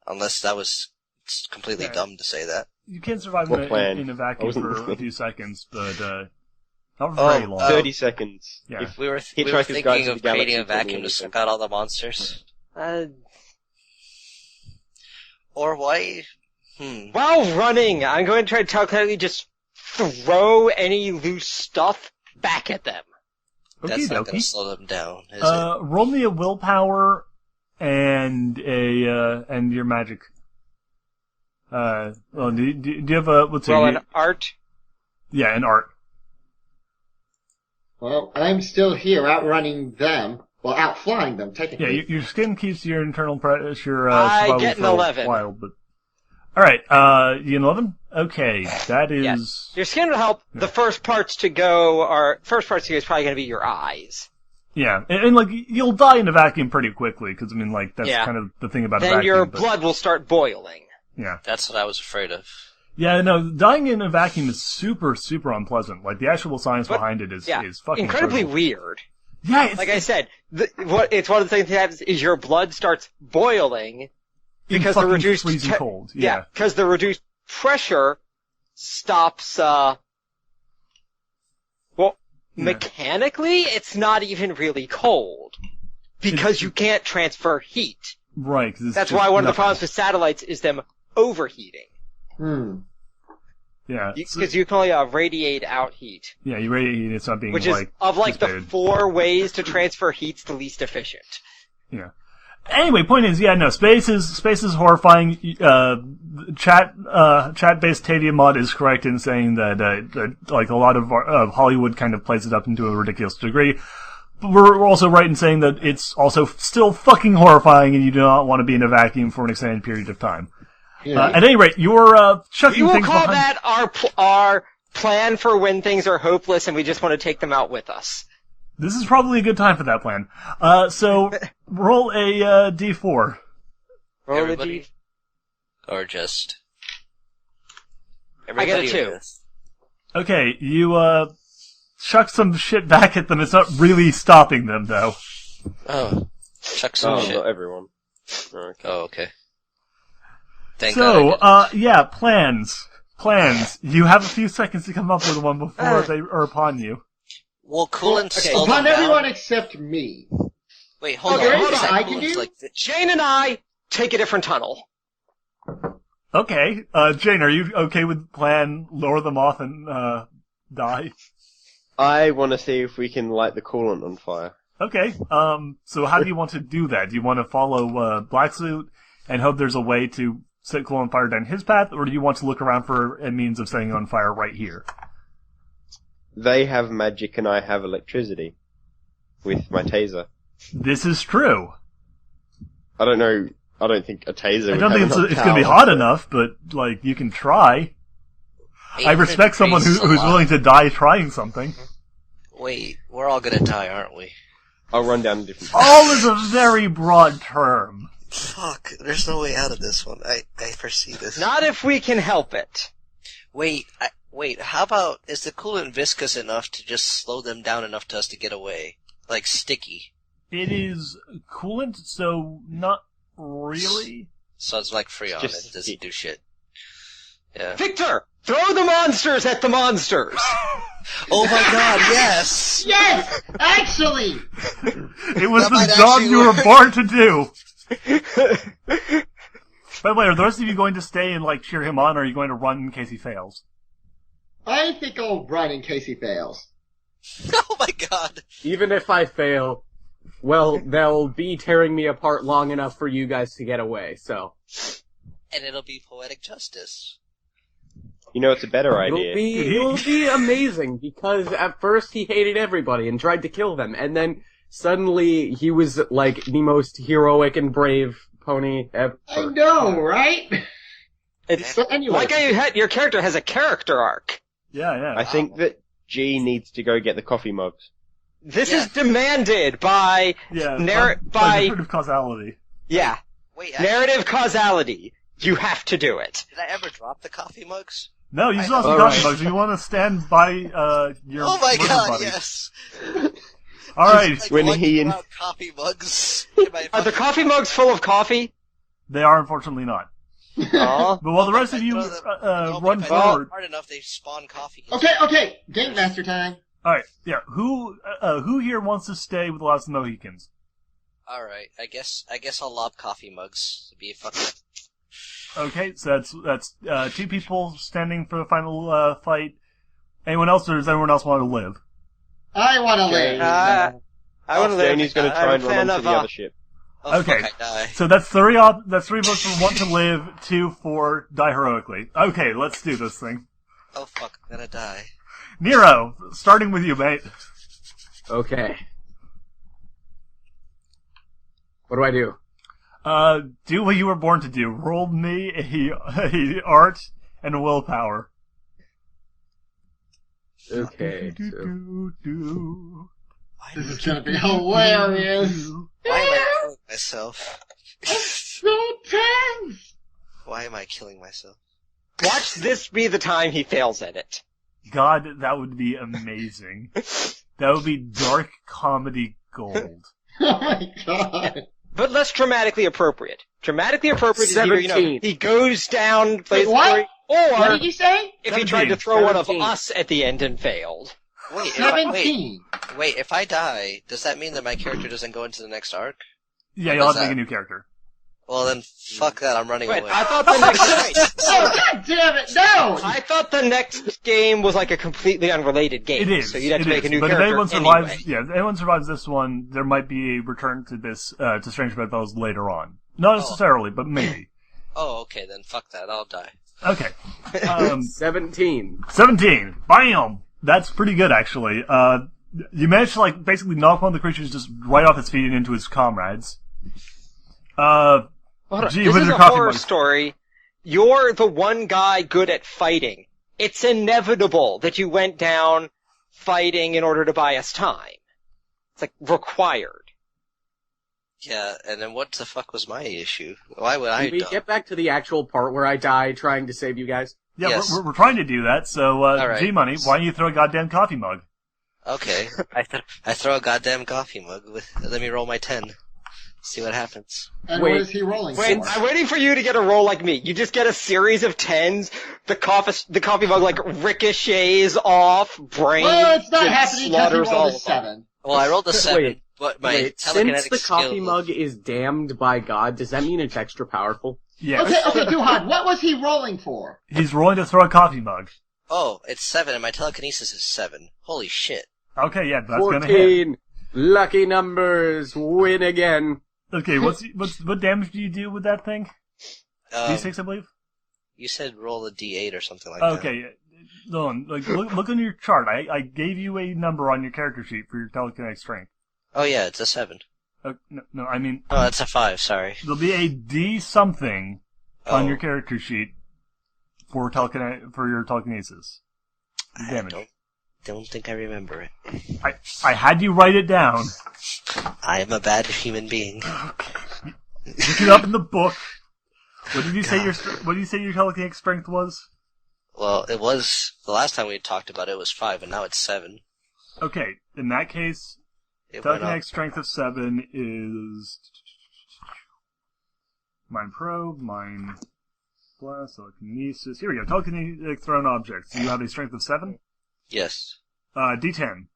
Unless that was completely dumb to say that. You can survive What in plan? a I vacuum wasn't for a listening. few seconds, but not very long. 30 seconds. Yeah. If We were Hitchhiker's thinking Guide to of the creating Galaxy a told me vacuum to anything. suck out all the monsters. Or why? While running, I'm going to try to telekinetically just throw any loose stuff back at them. That's not going to Okey-dokey. slow them down, is it? Roll me a willpower and your magic. Well, do you have a let's see? Roll an art. Yeah, an art. Well, I'm still here outrunning them. Well, outflying them, Yeah, technically. your skin keeps your internal pressure. I survival get an for a 11. while, but all right. You an 11? Okay, that is. Yes. Your skin will help. The first parts to go is probably going to be your eyes. Yeah, and like you'll die in a vacuum pretty quickly because I mean, like that's Yeah. kind of the thing about a Then vacuum. your but- blood will start boiling. Yeah. That's what I was afraid of. Yeah, no, dying in a vacuum is super, super unpleasant. Like, the actual science But- behind it is Yeah, fucking incredibly incredible. weird. Yeah, it's, Like I said, it's one of the things that happens is your blood starts boiling because the fucking reduced freezing cold. Yeah. because the reduced pressure stops. Mechanically, it's not even really cold because you can't transfer heat. Right. 'Cause it's That's just why one of the nothing. problems with satellites is them overheating Yeah. because you can only radiate out heat, Yeah, you radiate it's not being which is like of like the dissipated. 4 ways to transfer heat's the least efficient. Yeah. Anyway, point is, yeah, no, space is horrifying. Chat-based Tadia mod is correct in saying that like a lot of Hollywood kind of plays it up into a ridiculous degree. But we're also right in saying that it's also still fucking horrifying, and you do not want to be in a vacuum for an extended period of time. Yeah. At any rate, you're chucking We will things call behind. that our plan for when things are hopeless and we just want to take them out with us. This is probably a good time for that plan. So roll a d4. Roll a Everybody? D. Or just... I get a Everybody 2. or just- Okay, you chuck some shit back at them. It's not really stopping them, though. Oh. Chuck some Oh, shit. not everyone. Okay. Oh, okay. Thank So, God yeah, plans. You have a few seconds to come up with one before they are upon you. Well, Coolant Okay. slow Upon them everyone down. except me. Wait, hold Okay, on. hold Is on, that I can Coolant's do- like Jane and I take a different tunnel. Okay, Jane, are you okay with the plan? Lower them off and die. I want to see if we can light the coolant on fire. Okay. So how do you want to do that? Do you want to follow Black Suit and hope there's a way to set cool on fire down his path, or do you want to look around for a means of setting it on fire right here? They have magic and I have electricity. With my taser. This is true. I don't know. I don't think a taser I would don't have think enough it's going to be power, hot but- enough, but like you can try. I 800 respect someone degrees who's is a lot. willing to die trying something. Wait, we're all gonna die, aren't we? I'll run down a different. All is a very broad term. Fuck, there's no way out of this one. I foresee this. Not if we can help it. Wait, how about, is the coolant viscous enough to just slow them down enough to us to get away? Like sticky. It is coolant, so not really. So it's like Freon, Just it doesn't sticky. do shit. Yeah. Victor, throw the monsters at the monsters. Oh my god, yes! Yes! Actually! It was That might the job actually you were work. born to do. By the way, are the rest of you going to stay and like cheer him on, or are you going to run in case he fails? I think I'll run in case he fails. Oh my god! Even if I fail, well, they'll be tearing me apart long enough for you guys to get away, so. And it'll be poetic justice. You know, it's a better idea. It'll be amazing, because at first he hated everybody and tried to kill them, and then suddenly he was like the most heroic and brave pony ever. I know, right? It's So anyway, like your character has a character arc. Yeah. I think that G needs to go get the coffee mugs. This Yeah. is demanded by Yeah. by narrative causality. Narrative causality. You have to do it. Did I ever drop the coffee mugs? No, you still have some All coffee right. bugs. You want to stand by your Oh my murder god, buddy. yes! All right. Like, When lugging he and- around coffee mugs. in my Are the fucking- coffee mugs full of coffee? They are unfortunately not. Aw. But while the rest of you run forward, hard enough, they spawn coffee. Okay. Game master time. all right, yeah. Who here wants to stay with the last Mohicans? All right, I guess I'll lob coffee mugs to be a fucking. Okay, so that's 2 people standing for the final fight. Anyone else, or does anyone else want to live? I want to live. I want to live. Danny's going to try and run onto the other ship. Oh, Okay. fuck, I die. So that's 3 votes for want to live, 2 for die heroically. Okay, let's do this thing. Oh fuck, I'm gonna die. Nero, starting with you, mate. Okay. What do I do? Do what you were born to do. Roll me a art and a willpower. Okay. So, This is gonna be hilarious. Why am I killing myself? So tense. Why am I killing myself? Watch this be the time he fails at it. God, that would be amazing. That would be dark comedy gold. Oh my god. But less dramatically appropriate. Dramatically appropriate is either, 17. he goes down, plays the what? story, What or did you say? if he tried to throw one of 17. us at the end and failed. Wait, 17. wait, if I die, does that mean that my character doesn't go into the next arc? Yeah, you'll have to What's make a that? new character. Well then, fuck that, I'm running Wait, away. I thought the next Oh god damn it! No. I thought the next game was like a completely unrelated game. It is. So you'd have to it make a is. new But if character anyone survives, anyway. yeah, if anyone survives this one, there might be a return to this to Strange Bedfellows later on. Not necessarily, but maybe. Oh, okay, then fuck that, I'll die. Okay. 17. 17. Bam! That's pretty good, actually. You managed to, like, basically knock one of the creatures just right off its feet and into his comrades. Hold on. Gee, This with is your a coffee horror mug. story. You're the one guy good at fighting. It's inevitable that you went down fighting in order to buy us time. It's like required. Yeah, and then what the fuck was my issue? Why would I Can we die? get back to the actual part where I die trying to save you guys? Yeah, Yes. we're trying to do that, so, right. G-Money, why don't you throw a goddamn coffee mug? Okay, I throw a goddamn coffee mug. Let me roll my 10. See what happens. And Wait. what is he rolling Wait, for? I'm waiting for you to get a roll like me. You just get a series of 10s, the coffee mug like ricochets off, brain Well, it's not just happening because he slaughters all rolled a of them. 7. Well, I rolled a 7, Wait, but my Wait, since telekinetic the coffee skill... mug is damned by God, does that mean it's extra powerful? Yeah. Okay, Duhad, what was he rolling for? He's rolling to throw a coffee mug. Oh, it's 7, and my telekinesis is 7. Holy shit. Okay, yeah, that's gonna hit. 14. Lucky numbers. Win again. Okay, what damage do you do with that thing? D6, I believe? You said roll a D8 or something like that. Okay, hold on. Like, look on your chart. I gave you a number on your character sheet for your telekinetic strength. Oh yeah, it's a 7. No, I mean, Oh, it's a 5, sorry. there'll be a D something on Oh. your character sheet for your telekinesis. Damage. I don't think I remember it. I had you write it down. I am a bad human being. Look it up in the book. What did you say your telekinetic strength was? Well, it was, the last time we had talked about it, it was 5, and now it's 7. Okay, in that case, It went up. telekinetic strength of 7 is Mind Probe, Mind Blast, Telekinesis. Here we go. Telekinetic thrown objects. You have a strength of 7? Yes. D10.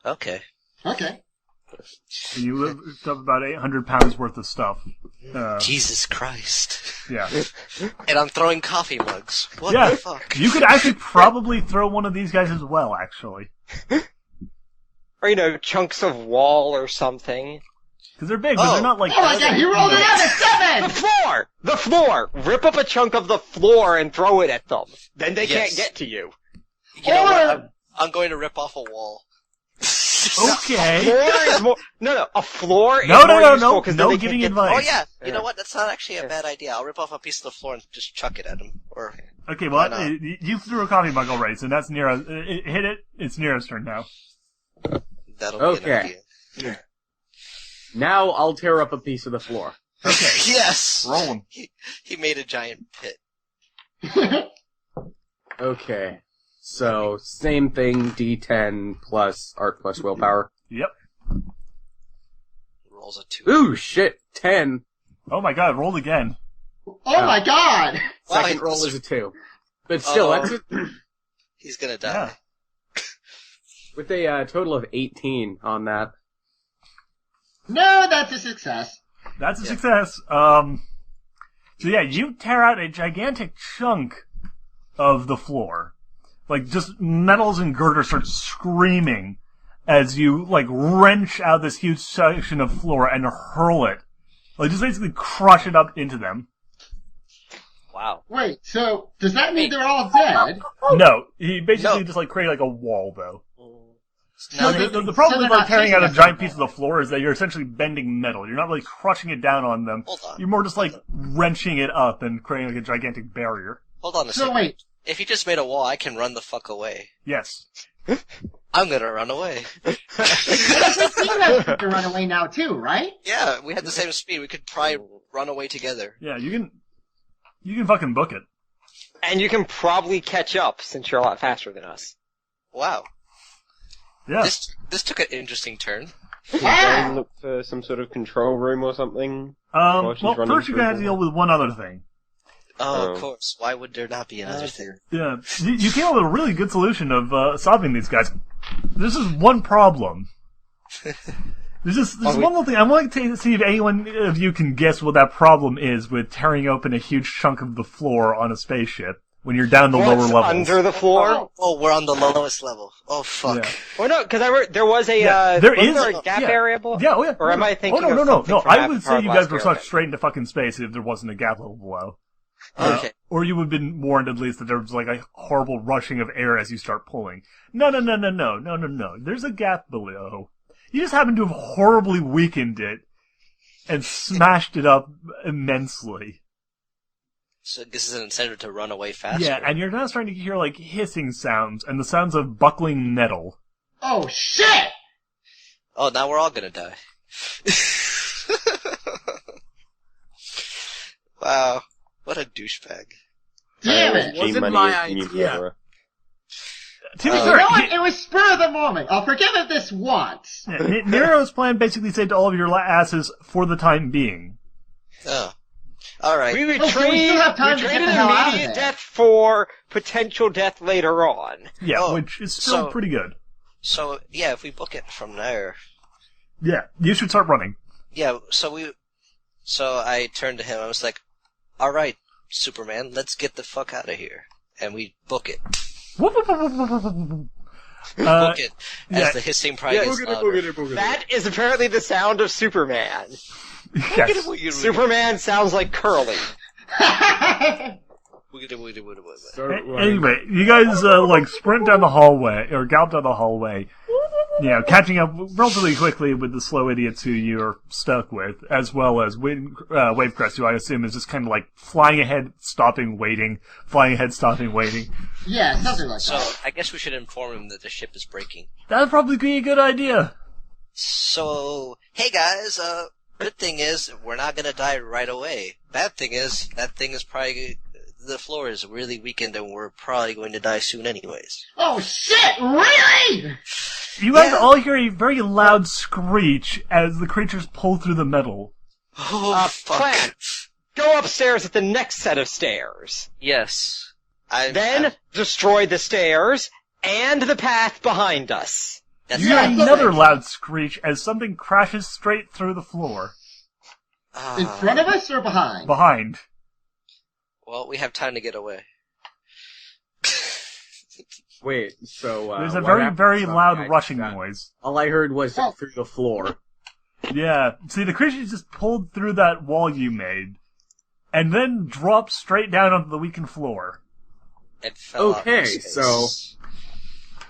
Okay. Okay. And you lift up about 800 pounds worth of stuff. Jesus Christ. Yeah. And I'm throwing coffee mugs. What Yeah. the fuck? You could actually probably throw one of these guys as well, actually. Or, chunks of wall or something. Because they're big, but they're not like... Oh my god, he rolled another 7! The floor! Rip up a chunk of the floor and throw it at them. Then they Yes. can't get to you. You know what? Or- I'm going to rip off a wall. Okay. Floor is more. No, a floor is No, more no, useful no, because no then they giving can't get. advice. Oh yeah, you Yeah. know what? That's not actually a Yeah. bad idea. I'll rip off a piece of the floor and just chuck it at him. Or Okay, Why well, not? you threw a coffee mug already, so that's Nero. Hit it. It's Nero's turn now. that'll be an Okay. idea. Now I'll tear up a piece of the floor. Okay. Yes. Roll 'em. He made a giant pit. Okay. So, same thing, D10 plus art plus willpower. Yep. Rolls a 2. Ooh, shit, 10. Oh my god, rolled again. Oh my god! Wow, Second roll is a 2. But still, Oh. that's it. He's gonna die. With a total of 18 on that. No, that's a success. That's a success. So yeah, you tear out a gigantic chunk of the floor. Like, just metals and girders start screaming as you, like, wrench out this huge section of floor and hurl it. Like, just basically crush it up into them. Wow. Wait, so does that mean they're all dead? No, he basically No. just, like, created, like, a wall, though. So Now, they- The problem so with, they're like, not tearing out a chasing us giant anymore. piece of the floor is that you're essentially bending metal. You're not really crushing it down on them. hold on. You're more just, like, wrenching it up and creating, like, a gigantic barrier. Hold on a So second. wait, If you just made a wall, I can run the fuck away. Yes. I'm gonna run away. I think you have to run away now too, right? Yeah, we had the same speed. We could probably run away together. Yeah, you can fucking book it. And you can probably catch up since you're a lot faster than us. Wow. Yeah. This took an interesting turn. Can Wow. Jane look for some sort of control room or something? While she's Well, running first you're gonna have to through deal with one other thing. Oh, Oh. of course. Why would there not be another thing? Yeah, you came up with a really good solution of solving these guys. There's just one problem. There's one little thing. I want to see if anyone of you can guess what that problem is with tearing open a huge chunk of the floor on a spaceship when you're down the lower What's levels. under the floor? Oh, we're on the lowest level. Oh, fuck. Yeah. Well, no, because there was a There wasn't is there a gap yeah. variable? Yeah, oh yeah. Or am I thinking Oh no, of no, something no. from I would say Avatar: you The guys Last were sucked Airbender? straight into fucking space if there wasn't a gap level below. Okay. Or you would have been warned at least that there was like a horrible rushing of air as you start pulling. No. There's a gap below. You just happen to have horribly weakened it and smashed it up immensely. So this is an incentive to run away faster. Yeah, and you're now starting to hear like hissing sounds and the sounds of buckling metal. Oh shit! Oh, now we're all gonna die. Wow. What a douchebag. Damn it! Wasn't my idea. To be You fair, know what? It was spur of the moment. I'll forgive it this once. Nero's plan basically saved all of your asses for the time being. Oh. Alright. We Oh, so we still have time to get traded the hell out of immediate there. death for potential death later on. Yeah, Oh, which is still so- pretty good. So, yeah, if we book it from there. Yeah, you should start running. Yeah, so I turned to him. I was like, alright, Superman, let's get the fuck out of here. And we book it. Book it as yeah. the hissing probably gets louder. That is apparently the sound of Superman. Yes. Superman sounds like Curly. Start running. Anyway, you guys like sprint down the hallway or gallop down the hallway. You know, catching up relatively quickly with the slow idiots who you're stuck with, as well as Wavecrest, who I assume is just kind of like flying ahead, stopping, waiting, flying ahead, stopping, waiting. Yeah, something like So, that. I guess we should inform him that the ship is breaking. That'd probably be a good idea. So, hey guys, good thing is, we're not gonna die right away. Bad thing is, that thing is probably, the floor is really weakened and we're probably going to die soon anyways. Oh shit! Really? You guys Yeah. all hear a very loud screech as the creatures pull through the metal. Oh, fuck. Plan. Go upstairs at the next set of stairs. Yes. Then destroy the stairs and the path behind us. That's You hear Yeah, another okay. loud screech as something crashes straight through the floor. In front of us or behind? Behind. Well, we have time to get away. Wait, so There's a what very, happened very to the loud guy rushing that- noise. All I heard was Oh. through the floor. Yeah. See, the creatures just pulled through that wall you made, and then dropped straight down onto the weakened floor. It fell out Okay, of space. so-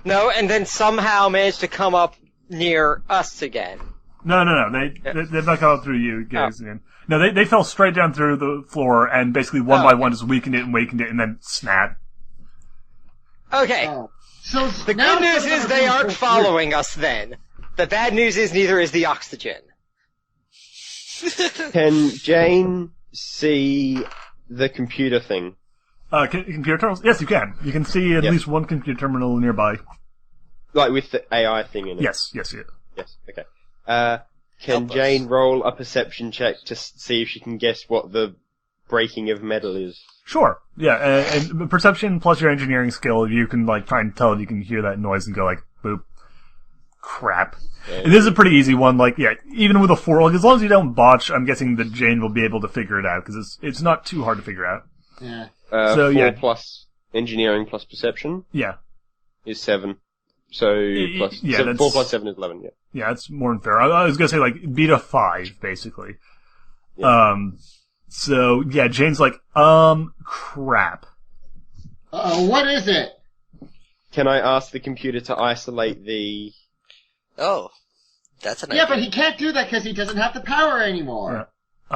No, and then somehow managed to come up near us again. No. They've not come up through you guys again. No, they fell straight down through the floor, and basically one by one just weakened it and weakened it, and then snap. Okay. Oh. So The now good news some of is our they things aren't go following us then. The bad news is neither is the oxygen. Can Jane see the computer thing? Computer terminals? Yes, you can. You can see at Yep. least one computer terminal nearby. Like with the AI thing in it? Yes. Yes, okay. Can Help us. Jane roll a perception check to see if she can guess what the breaking of metal is. Sure. Yeah, and perception plus your engineering skill, you can like try and tell if you can hear that noise and go like, boop. Crap. Yeah. It is a pretty easy one, like, yeah, even with a 4, like, as long as you don't botch, I'm guessing that Jane will be able to figure it out, because it's not too hard to figure out. Yeah. So, 4 yeah. plus engineering plus perception Yeah. is 7. So, plus, yeah, so that's- 4 plus 7 is 11, yeah. Yeah, it's more than fair. I was gonna say, like, beat a 5, basically. Yeah. So, yeah, Jane's like, crap. What is it? Can I ask the computer to isolate the... Oh, that's an Yeah, idea. but he can't do that because he doesn't have the power anymore. Yeah.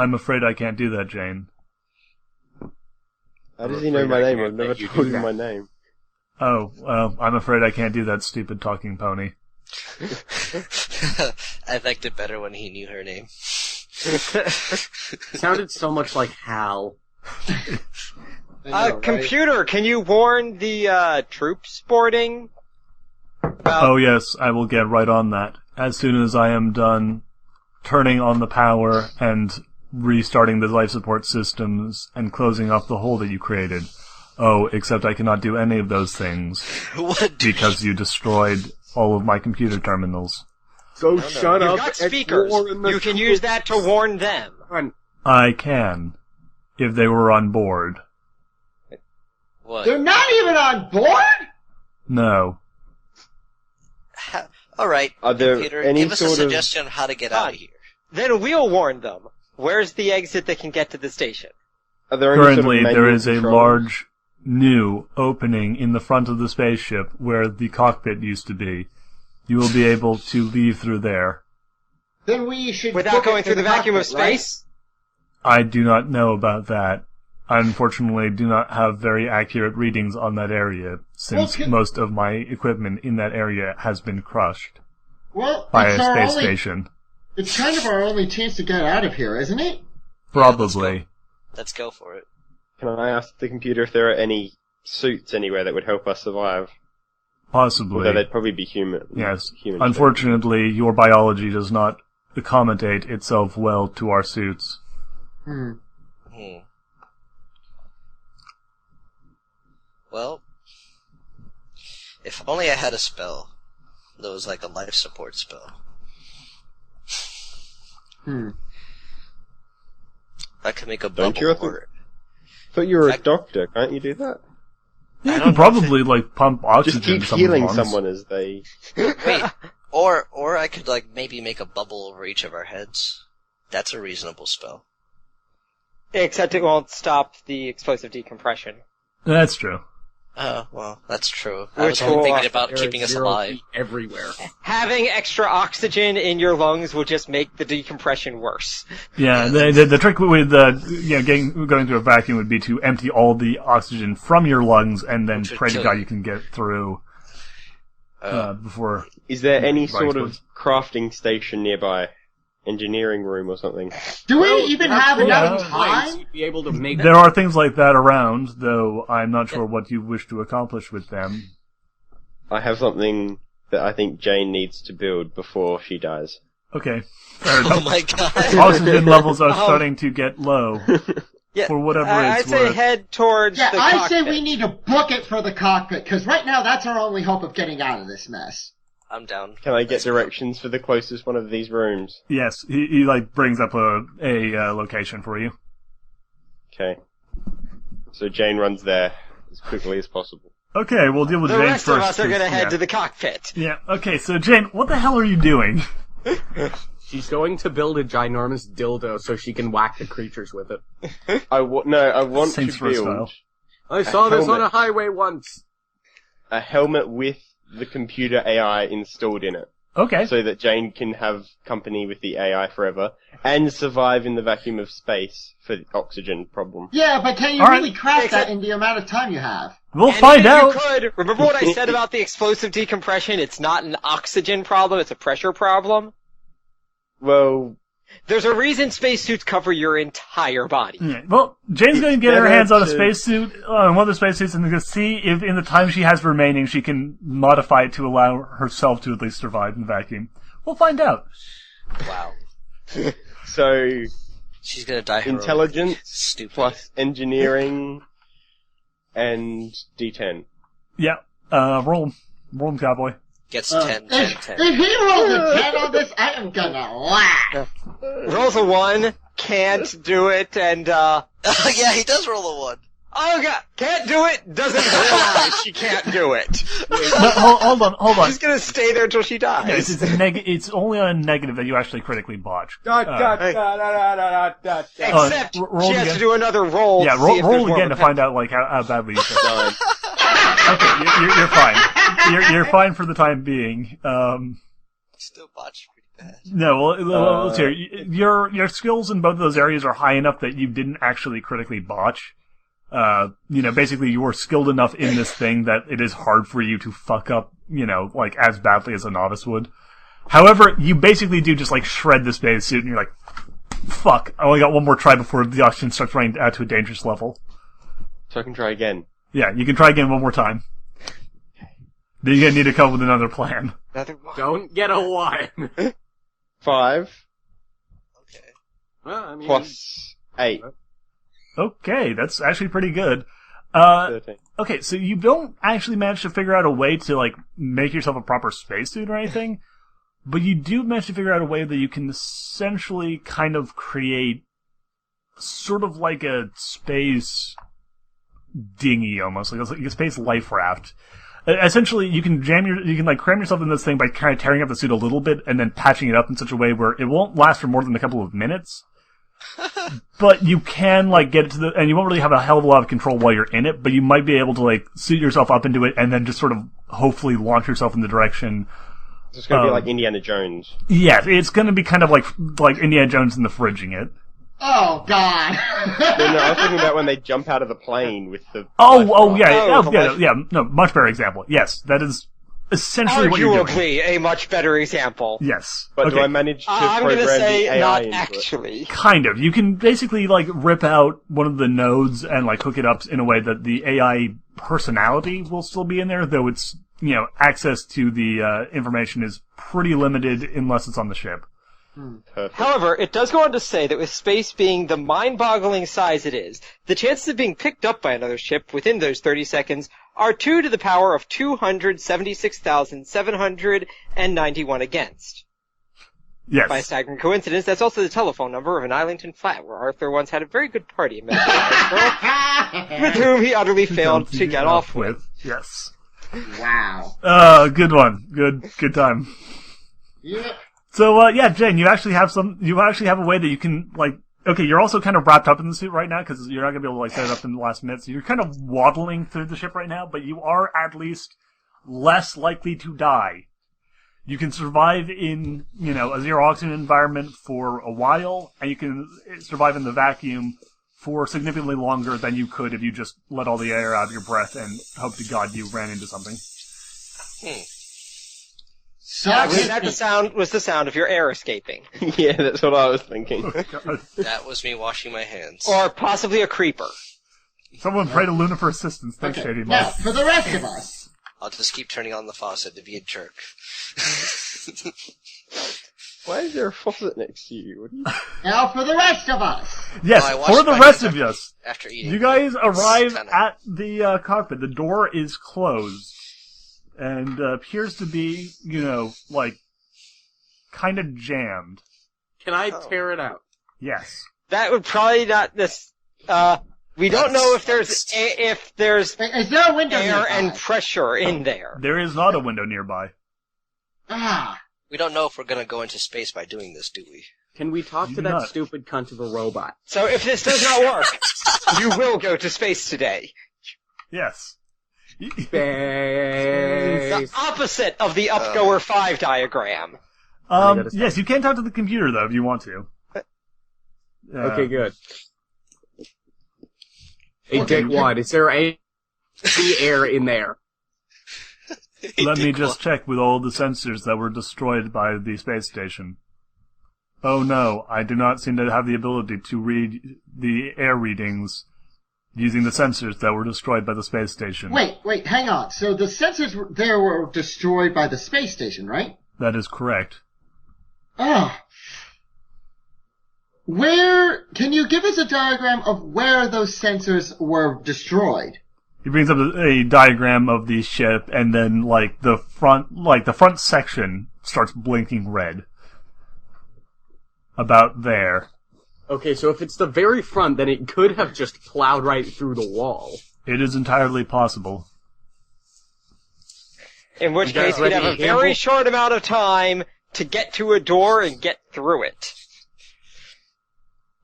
I'm afraid I can't do that, Jane. How does I'm he know afraid my I name? can't I've never let you told do him that. my name. Oh, well, I'm afraid I can't do that stupid talking pony. I liked it better when he knew her name. Sounded so much like Hal. I know, right? Computer, can you warn the troops boarding? About Oh yes, I will get right on that. As soon as I am done turning on the power and restarting the life support systems and closing off the hole that you created. Oh, except I cannot do any of those things What? because you destroyed all of my computer terminals. So shut You've up. got and speakers. warn the You can use that to warn them. troops. I can, if they were on board. What? They're not even on board? No. All right, Are there computer, any give us a sort of- suggestion on how to get out of here. Then we'll warn them. Where's the exit that can get to the station? Are there any sort of Currently, there manual is a controls? large new opening in the front of the spaceship where the cockpit used to be. You will be able to leave through there. Then we should Without book it going to through the vacuum of cockpit, right? space? I do not know about that. I unfortunately do not have very accurate readings on that area, since Well, most of my equipment in that area has been crushed Well, by a it's our space only, station. it's kind of our only chance to get out of here, isn't it? Probably. Let's go for it. Can I ask the computer if there are any suits anywhere that would help us survive? Possibly. Although they'd probably be human. Yes. Human Unfortunately, your biology does not accommodate itself well to our suits. Hmm. Well, if only I had a spell that was like a life support spell. Hmm. I could make a Don't bubble you have to- or... But you're a I- doctor, can't you do that? You I can don't know if probably, like, pump oxygen Just keep to someone's healing lungs. someone as they... Wait, or I could like maybe make a bubble over each of our heads. That's a reasonable spell. Except it won't stop the explosive decompression. That's true. Oh, well, that's true. I was Which only will- thinking about There keeping is us 0 alive. heat everywhere. Having extra oxygen in your lungs will just make the decompression worse. Yeah, the trick with going through a vacuum would be to empty all the oxygen from your lungs and then Which would pray to kill God you. you can get through before. Is there any Right, sort of please. crafting station nearby? Engineering room or something? Do we Well, even that's have one enough place time? to be able to make There are things like that around, though I'm not sure what you wish to accomplish with them. I have something that I think Jane needs to build before she dies. Okay, fair Oh enough. my god. Oxygen levels are starting to get low. Yeah, For whatever I'd it's say worth. head towards Yeah, the I cockpit. say we need to book it for the cockpit, because right now that's our only hope of getting out of this mess. I'm down. Can I get Let's go. directions for the closest one of these rooms? Yes, he like brings up a location for you. Okay. So Jane runs there as quickly as possible. Okay, we'll deal with The Jane rest first. of us are 'cause- gonna head yeah. to the cockpit. Yeah, okay, so Jane, what the hell are you doing? She's going to build a ginormous dildo so she can whack the creatures with it. I want Saints to Row build style. I saw this on helmet. a highway once. a helmet with the computer AI installed in it, Okay. so that Jane can have company with the AI forever and survive in the vacuum of space for the oxygen problem. Yeah, but can you All right. really craft Except- that in the amount of time you have? We'll And find if out. You could remember what I said about the explosive decompression. It's not an oxygen problem; it's a pressure problem. Well, There's a reason spacesuits cover your entire body. Yeah, well, Jane's going to get her better hands on a to- spacesuit, on one of the spacesuits, and going to see if in the time she has remaining she can modify it to allow herself to at least survive in the vacuum. We'll find out. Wow. so She's gonna die heroically. Intelligence Stupid. plus engineering and D10. Yeah. Roll 'em, cowboy. Gets 10, 10, 10. If he rolls a 10 on this, I am gonna laugh. Rolls a 1, can't do it, and Yeah, he does roll a 1. oh god, can't do it, doesn't realize she can't do it. No, hold on. She's gonna stay there until she dies. It's only on a negative that you actually critically botch. Except roll she has again. to do another roll. Yeah, to see if roll there's more again to of a find out like how badly you failed. Done. Okay, you're fine. You're fine for the time being. Still botched pretty bad. No, well, let's hear. Your skills in both of those areas are high enough that you didn't actually critically botch. Basically you are skilled enough in this thing that it is hard for you to fuck up, like as badly as a novice would. However, you basically do just like shred the spacesuit and you're like, fuck, I only got one more try before the oxygen starts running out to a dangerous level. So I can try again. Yeah, you can try again one more time. Then you're gonna need to come up with another plan. another one. Don't get a 1. 5 Okay. Well, I mean, plus 8. Okay, that's actually pretty good. 13. Okay, so you don't actually manage to figure out a way to, like, make yourself a proper spacesuit or anything, but you do manage to figure out a way that you can essentially kind of create sort of like a space dinghy almost, like a space life raft. Essentially, you can cram yourself in this thing by kind of tearing up the suit a little bit and then patching it up in such a way where it won't last for more than a couple of minutes. But you can, like, get it to and you won't really have a hell of a lot of control while you're in it, but you might be able to, like, suit yourself up into it and then just sort of hopefully launch yourself in the direction. So it's going to be like Indiana Jones. Yeah, it's going to be kind of like Indiana Jones in the fridging it. Oh, God. No, I was talking about when they jump out of the plane with the... Much better example. Yes, that is essentially what you're doing. Arguably a much better example. Yes. But okay. do I manage to I'm program gonna say the AI not into actually. Kind of. You can basically, like, rip out one of the nodes and, like, hook it up in a way that the AI personality will still be in there, though it's, access to the information is pretty limited unless it's on the ship. Perfect. However, it does go on to say that with space being the mind-boggling size it is, the chances of being picked up by another ship within those 30 seconds are 2 to the power of 276,791 against. Yes. By a staggering coincidence, that's also the telephone number of an Islington flat where Arthur once had a very good party met a girl with whom he utterly failed to get off with. Yes. Wow. Good one. Good time. Yep. So, Jane, you actually have a way that you can, like, okay, you're also kind of wrapped up in the suit right now, because you're not gonna be able to, like, set it up in the last minute, so you're kind of waddling through the ship right now, but you are at least less likely to die. You can survive in, a zero oxygen environment for a while, and you can survive in the vacuum for significantly longer than you could if you just let all the air out of your breath and hope to God you ran into something. I believe that was the sound of your air escaping. Yeah, that's what I was thinking. That was me washing my hands. Or possibly a creeper. Someone pray to Luna for assistance. Thanks, Okay, Shady now, Mouse. for the rest of us. I'll just keep turning on the faucet to be a jerk. Why is there a faucet next to you? What are you... Now for the rest of us. Yes, Oh, I washed for the my rest hands of us. After eating. You guys arrive kinda- at the cockpit. The door is closed. And appears to be, kind of jammed. Can I tear it out? Yes. That would probably not we don't know if there's Is there a window air nearby? and pressure in there. There is not a window nearby. Ah. We don't know if we're gonna go into space by doing this, do we? Can we talk to Do that not. stupid cunt of a robot? So if this does not work, you will go to space today. Yes. The Space. opposite of the Upgoer 5 diagram. Yes, you can talk to the computer, though, if you want to. Okay, good. Hey, Dickwad, is there any air in there? Let me just check with all the sensors that were destroyed by the space station. Oh no, I do not seem to have the ability to read the air readings using the sensors that were destroyed by the space station. Wait, hang on. So the sensors there were destroyed by the space station, right? That is correct. Oh. Can you give us a diagram of where those sensors were destroyed? He brings up a diagram of the ship, and then the front section starts blinking red. About there. Okay, so if it's the very front, then it could have just plowed right through the wall. It is entirely possible. In which You guys case, we'd have ready a to gamble? very short amount of time to get to a door and get through it.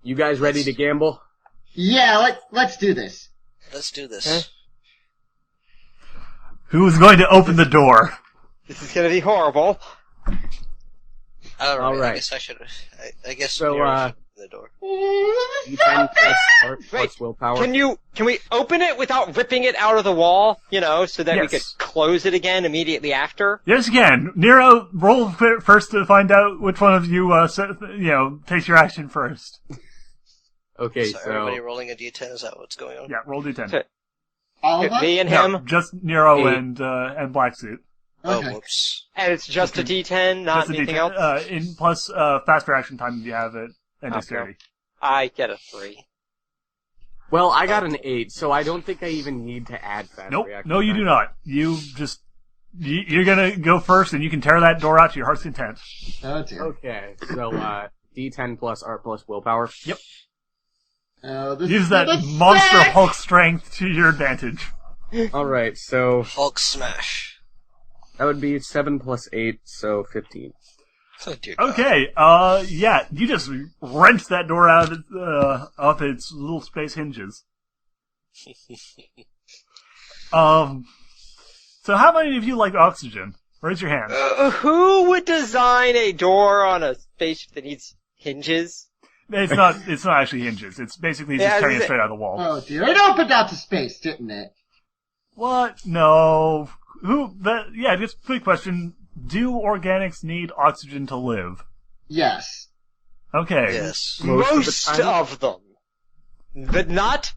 You guys ready to gamble? Yeah, let's do this. Let's do this. Huh? Who is going to open the door? This is gonna be horrible. All right. I guess I should. I guess So, Nero should open the door. D10 plus art plus Wait, willpower. Can we open it without ripping it out of the wall? So that we Yes. could close it again immediately after? Yes, you can. Nero, roll first to find out which one of you, takes your action first. Okay, So everybody rolling a d10. Is that what's going on? Yeah, roll d10. So- All of us? Me and No, him, just Nero Eight. and Black Suit. Okay. Oh, whoops. and it's just a D10, not Just a anything D10. else. In plus faster action time if you have it, and Okay. dexterity. I get a 3. Well, I got an 8, so I don't think I even need to add fast Nope. reaction No, you time. do not. You're gonna go first, and you can tear that door out to your heart's content. Oh dear. Okay, so D10 plus art plus willpower. Yep. This Use is that gonna monster suck! Hulk strength to your advantage. Alright, so Hulk smash. that would be 7 plus 8, so 15. Oh dear God. Okay, yeah, you just wrench that door out of its little space hinges. So how many of you like oxygen? Raise your hand. Who would design a door on a spaceship that needs hinges? It's not actually hinges. It's basically just Yeah, carrying it is it- straight out of the wall. Oh dear. It opened out to space, didn't it? What? No. Yeah, just quick question. Do organics need oxygen to live? Yes. Okay. Yes. Most of the time. of them. But not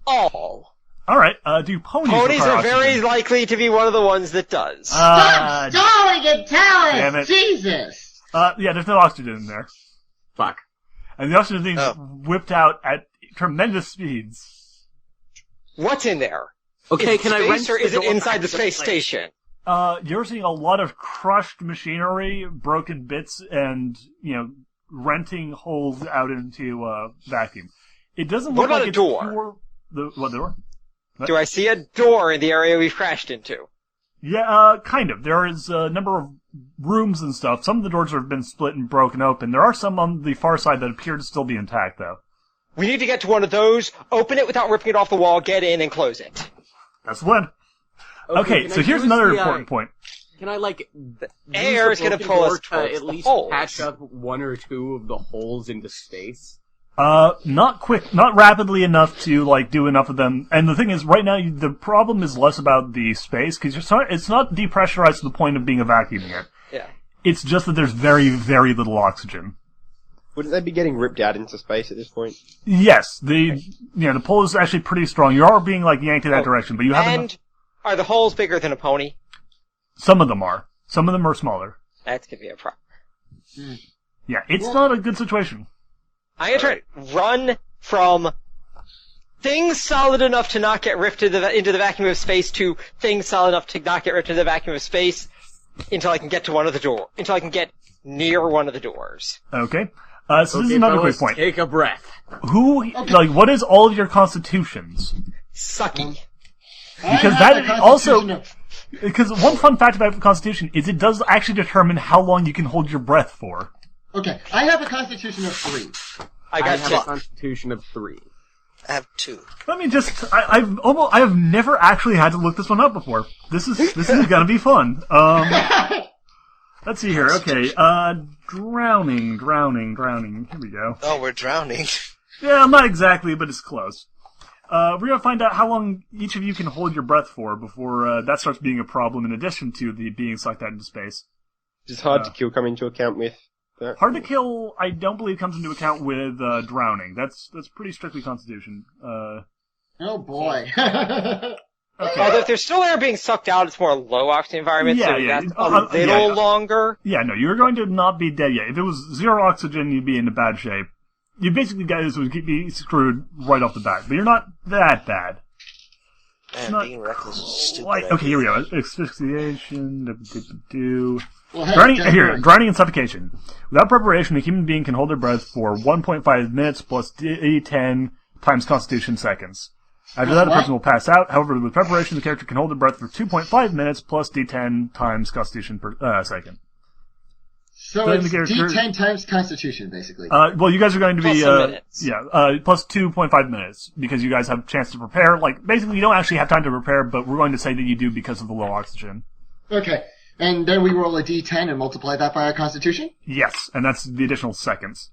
all. Alright, do ponies Ponies require are very oxygen? likely to be one of the ones that does. Uh, Stop stalling and tell damn us! it. Jesus! yeah, there's no oxygen in there. Fuck. And the oxygen thing's Oh. whipped out at tremendous speeds. What's in there? Okay, Is it can I space wrench or is the it door inside back the to space place? station? You're seeing a lot of crushed machinery, broken bits, and, renting holes out into, vacuum. It doesn't What look about like a it's door? What door? What? Do I see a door in the area we've crashed into? Yeah, kind of. There is a number of rooms and stuff. Some of the doors have been split and broken open. There are some on the far side that appear to still be intact, though. We need to get to one of those, open it without ripping it off the wall, get in, and close it. That's the plan. Okay, can so I here's use another the, important point. Can I, use Air the is gonna broken pull us door to towards at the least holes. patch up one or two of the holes into space? Not rapidly enough to, do enough of them. And the thing is, right now, the problem is less about the space, because it's not depressurized to the point of being a vacuum yet. Yeah. It's just that there's very, very little oxygen. Wouldn't they be getting ripped out into space at this point? Yes, the pull is actually pretty strong. You are being, yanked in that Oh, direction, but you haven't... And are the holes bigger than a pony? Some of them are. Some of them are smaller. That's gonna be a problem. Yeah, it's not a good situation. I'm gonna try to run from things solid enough to not get ripped into the vacuum of space to things solid enough to not get ripped into the vacuum of space until I can get to until I can get near one of the doors. Okay. So this is another quick fellas, point. Take a breath. What is all of your constitutions? Sucky. Because I have that a also... constitution of- Because one fun fact about Constitution is it does actually determine how long you can hold your breath for. Okay, I have a constitution of 3. I I got have two. a constitution of 3. I have 2. Let me just... I have never actually had to look this one up before. This is gonna be fun. Let's see here. Okay, drowning. Here we go. Oh, we're drowning. Yeah, not exactly, but it's close. We're gonna find out how long each of you can hold your breath for before that starts being a problem in addition to the being sucked out into space. Does hard to kill come into account with that? Hard to kill, I don't believe comes into account with drowning. That's pretty strictly Constitution. Oh boy. Although if there's still air being sucked out, it's more a low oxygen environment, Yeah, so yeah. that's a little Yeah. longer. Yeah, no, you're going to not be dead yet. If it was zero oxygen, you'd be in bad shape. you basically guys would be screwed right off the bat, but you're not that bad. Man, Not being reckless is a stupid. Like, idea. okay, here we go. Asphyxiation. Well, hey, Drowning, don't here, worry. drowning and suffocation. Without preparation, a human being can hold their breath for 1.5 minutes plus D10 times Constitution seconds. After that, the What? person will pass out. However, with preparation, the character can hold their breath for 2.5 minutes plus D10 times Constitution per second. So Then it's the character- D10 times Constitution, basically. Well, you guys are going to be, Plus a minutes. plus 2.5 minutes, because you guys have a chance to prepare. Like, basically, you don't actually have time to prepare, but we're going to say that you do because of the low oxygen. Okay. And then we roll a D10 and multiply that by our Constitution? Yes, and that's the additional seconds.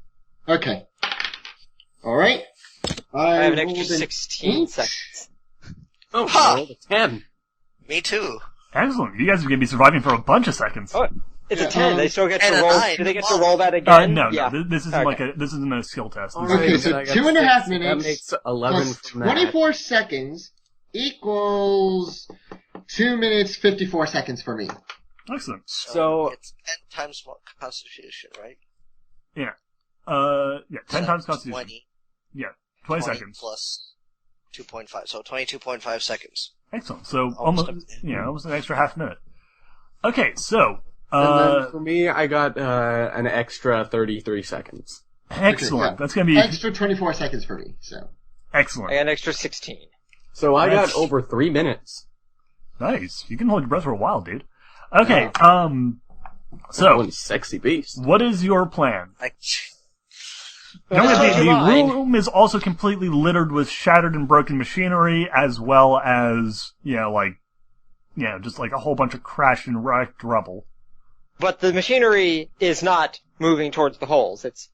Okay. Alright. I have an rolled extra 16 8. seconds. Oh, Ha! I rolled a 10. Me too. Excellent. You guys are going to be surviving for a bunch of seconds. Oh, it's a 10. They still get and to a roll. 9. Do they get to roll that again? No, Yeah. this isn't Okay. this isn't a skill test. This is- Okay, Alright, so then I got 2.5 6. minutes That makes 11 Plus from that. 24 seconds equals 2 minutes 54 seconds for me. Excellent. So- it's 10 times Constitution, right? Yeah, 10 times Constitution. 20 seconds. plus 2.5, so 22.5 seconds. Excellent. So Almost almost an extra half minute. Okay, so And then for me, I got an extra 33 seconds. excellent. Okay, yeah. That's gonna be Extra 24 seconds for me, so. excellent. I got an extra 16. So I That's- got over 3 minutes. Nice. You can hold your breath for a while, dude. Okay. So, So sexy beast. what is your plan? Like, Knowing that change the your mind. room is also completely littered with shattered and broken machinery, as well as, just like a whole bunch of crashed and wrecked rubble. But the machinery is not moving towards the holes. It's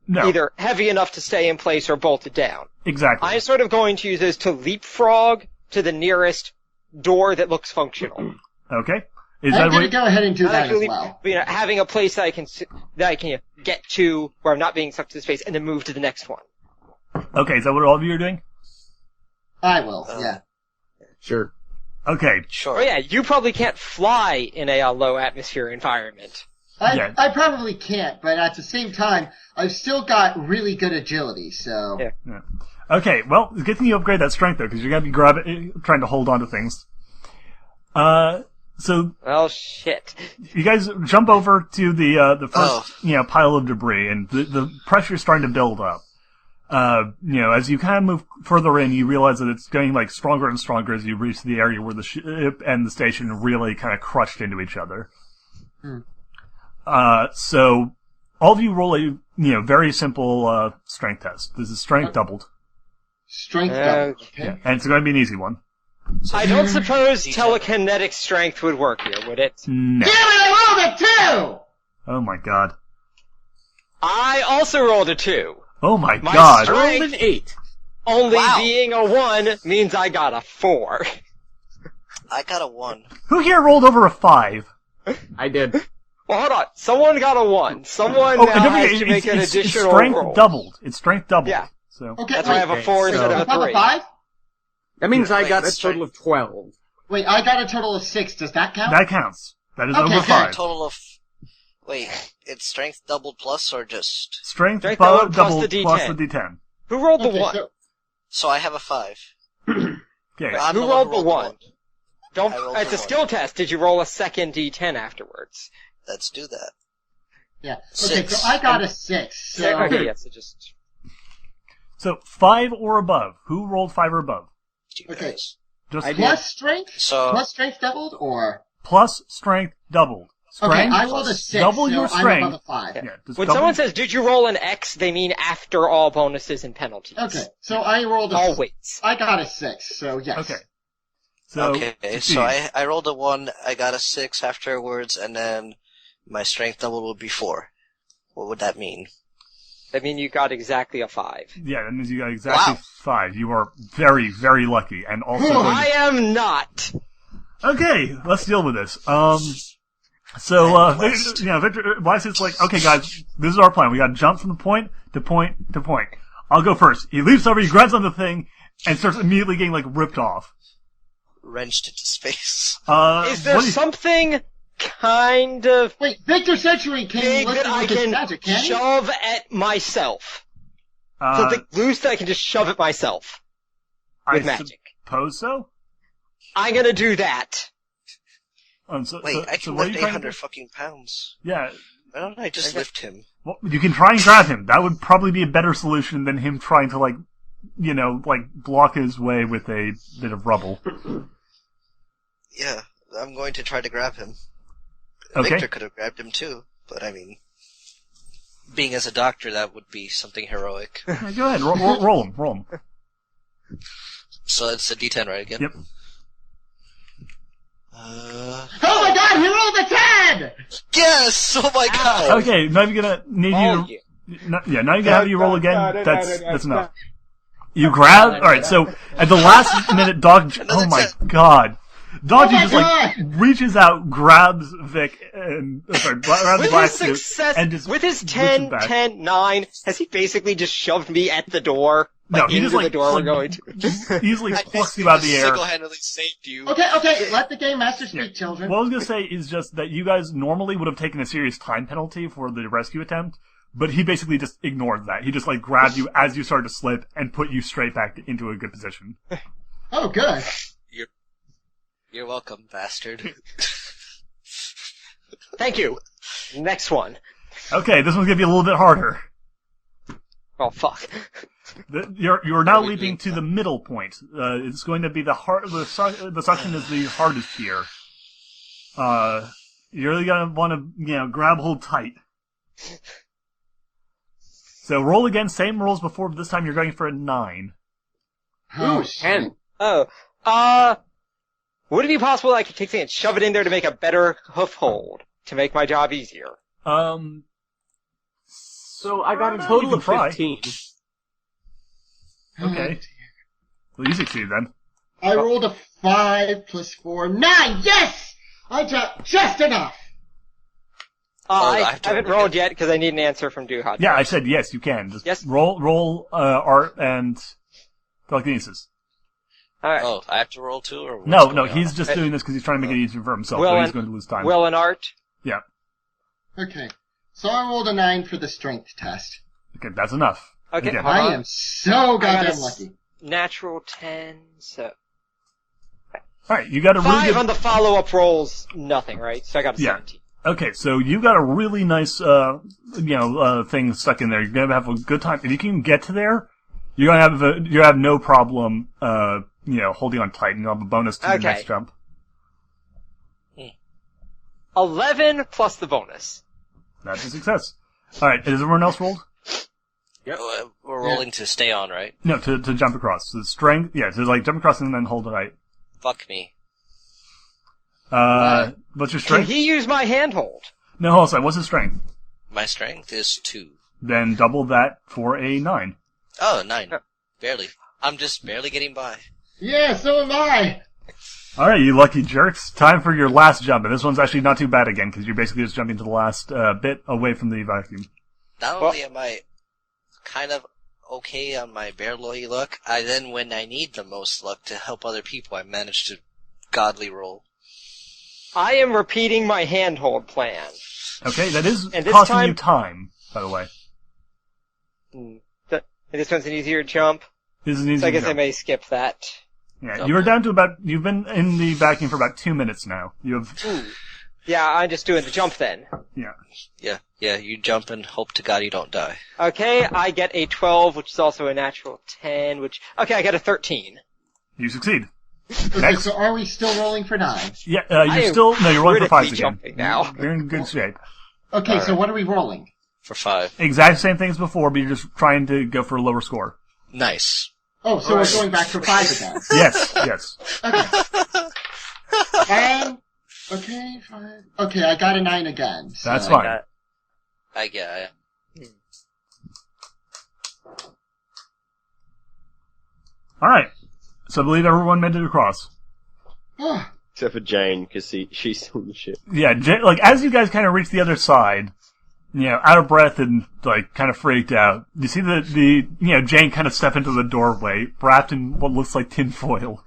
No, either heavy enough to stay in place or bolted down. exactly. I'm sort of going to use this to leapfrog to the nearest door that looks functional. Okay. Is I'm that gonna what? go ahead and do Not that as actually, well. having a place that I can get to where I'm not being sucked to space, and then move to the next one. Okay, is that what all of you are doing? I will, Oh. yeah. Sure. Okay. sure. Oh yeah, you probably can't fly in a low atmosphere environment. Yeah. I probably can't, but at the same time, I've still got really good agility, so. Yeah. Okay, well, it's a good thing you upgrade that strength, though, because you're going to be trying to hold on to things. So Well, shit. you guys jump over to the first, Oh. pile of debris, and the pressure's starting to build up. As you kind of move further in, you realize that it's getting, stronger and stronger as you reach the area where the ship and the station really kind of crushed into each other. Hmm. So all of you roll a, very simple, strength test. This is strength doubled. Strength double, okay? Yeah, and it's going to be an easy one. I don't suppose D10. telekinetic strength would work here, would it? No. Damn it, I rolled a 2! Oh my god. I also rolled a 2. Oh my My god. I rolled Strength. an 8. Only Wow. being a 1 means I got a 4. I got a 1. Who here rolled over a 5? I did. Well, hold on. Someone got a 1. Someone Oh, now and don't has forget, to make an it's additional strength roll. doubled. It's strength doubled. Yeah. So Okay, That's why I have a 4 so- instead I of a have 3. a 5? That means I Wait, got a strength- total of 12. Wait, I got a total of 6. Does that count? that counts. That is Okay, over good. 5. Total of. Wait, it's strength doubled plus or just. Strength Strength doubled doubled plus the plus D10. the D10. Who rolled the Okay, 1? so, So I have a 5. Okay. I'm Who the rolled one the 1? Don't. I rolled It's the a 1. skill test. Did you roll a second D10 afterwards? Let's do that. yeah. Okay, 6. so I got a 6. So, Okay, yes. So just. So 5 or above. Who rolled 5 or above? You Okay. guys. Just I did. plus strength? So Plus strength doubled, or? plus strength doubled. Okay, Strength. I rolled a 6, double so your I'm strength. above a 5. Yeah, just When double- someone says, "Did you roll an X?" they mean after all bonuses and penalties. Okay, so I rolled a All weights. I got a 6, so yes. Okay. So okay, succeed. so I rolled a 1, I got a 6 afterwards, and then my strength double would be 4. What would that mean? I mean, you got exactly a 5. Yeah, that means you got exactly Wow. 5. You are very, very lucky, and also. Whew. I am not. Okay, let's deal with this. So, I'm blessed. Victor, Weiss like, okay, guys, this is our plan. We got to jump from the point to point to point. I'll go first. He leaps over, he grabs on the thing, and starts immediately getting ripped off. Wrenched into space. Is there what do you- something kind of Wait, Victor Century can big listen that I with his can magic, can he? shove at myself? Something loose that I can just shove it myself. With I magic. suppose so. I'm gonna do that. Wait, I can what are lift you trying to 800 do? fucking pounds. Yeah, Why don't I just lift him? well, you can try and grab him. That would probably be a better solution than him trying to, like, block his way with a bit of rubble. Yeah, I'm going to try to grab him. Okay. Victor could have grabbed him too, but I mean, being as a doctor, that would be something heroic. Yeah, go ahead, roll him. So it's a D10, right, again? Yep. Oh my god, he rolled a 10! Yes! Oh my god! Okay, now you're gonna need All you you. to... now you're gonna have you roll again. That's enough. You grab... Alright, so at the last minute, oh my god. Doggy Oh my just, like, reaches out, grabs Vic, and... grabs With Black his Suit, success, and just with his whips 10, it back. 10, 9, has he basically just shoved me at the door? No, he into just, like, the door we're going to. easily plucks you out of the air. Single-handedly saved you. Okay, let the game master speak, children. What I was gonna say is just that you guys normally would have taken a serious time penalty for the rescue attempt, but he basically just ignored that. He just, like, grabbed you as you started to slip and put you straight back into a good position. Oh, good. You're welcome, bastard. Thank you. Next one. Okay, this one's gonna be a little bit harder. Oh, fuck. You're now leaping to the middle point. It's going to be the suction is the hardest here. You're really gonna want to, grab hold tight. So roll again, same rolls before, but this time you're going for a 9. Oh, Ooh, 10. Oh, would it be possible that I could take something and shove it in there to make a better hoof hold? To make my job easier? So I got a You total can of try. 15. Okay. Well, you succeed then. I rolled a 5 plus 4, 9! Yes! I got just enough! I I have to haven't roll rolled yet because I need an answer from Duhad. Yeah, I said yes, you can. Just Yes. roll art and telekinesis. Alright. Oh, I have to roll too, or what's No, going he's on? just doing this because he's trying to make it easier for himself, Will so he's and- going to lose time. Will and Art? Yeah. Okay, so I rolled a 9 for the strength test. Okay, that's enough. Okay, Again. hold on. I am so I got goddamn a lucky. Natural 10, so... Alright, you got a really 5 good... on the follow-up rolls, nothing, right? So I got a Yeah. 17. Okay, so you got a really nice, thing stuck in there. You're gonna have a good time. If you can get to there, you're gonna have no problem, holding on tight, and you'll have a bonus to the Okay. next jump. 11 plus the bonus. That's a success. Alright, is everyone else rolled? We're rolling to stay on, right? No, to jump across. So strength, yeah, to jump across and then hold tight. Fuck me. What's your Can strength? he use my handhold? No, hold on, what's his strength? My strength is 2. Then double that for a 9. Oh, 9. Barely. I'm just barely getting by. Yeah, so am I! Alright, you lucky jerks. Time for your last jump, and this one's actually not too bad again, because you're basically just jumping to the last bit away from the vacuum. Not only am I kind of okay on my bare loy luck, when I need the most luck to help other people, I manage to godly roll. I am repeating my handhold plan. Okay, that is And this costing time- you time, by the way. And this one's an easier jump, This is an easy so I guess jump. I may skip that. Yeah, you're down to you've been in the vacuum for about 2 minutes now. You have, Ooh. Yeah, I'm just doing the jump then. yeah. Yeah, you jump and hope to God you don't die. Okay, I get a 12, which is also a natural 10, okay, I get a 13. You succeed. Okay, Next. so are we still rolling for 9? Yeah, I am you're rolling for 5s critically again. jumping now. You're in good shape. Okay, so what are we rolling? For 5. Exact same thing as before, but you're just trying to go for a lower score. Nice. Oh, so we're going back for 5 again. Yes. Okay. Okay, 5. Okay, I got a 9 again. So. That's fine. I get it. Alright. So I believe everyone made it across. Ah, Except for Jane, because she's on the ship. Yeah, as you guys kind of reach the other side, out of breath and, kind of freaked out, you see Jane kind of step into the doorway, wrapped in what looks like tinfoil.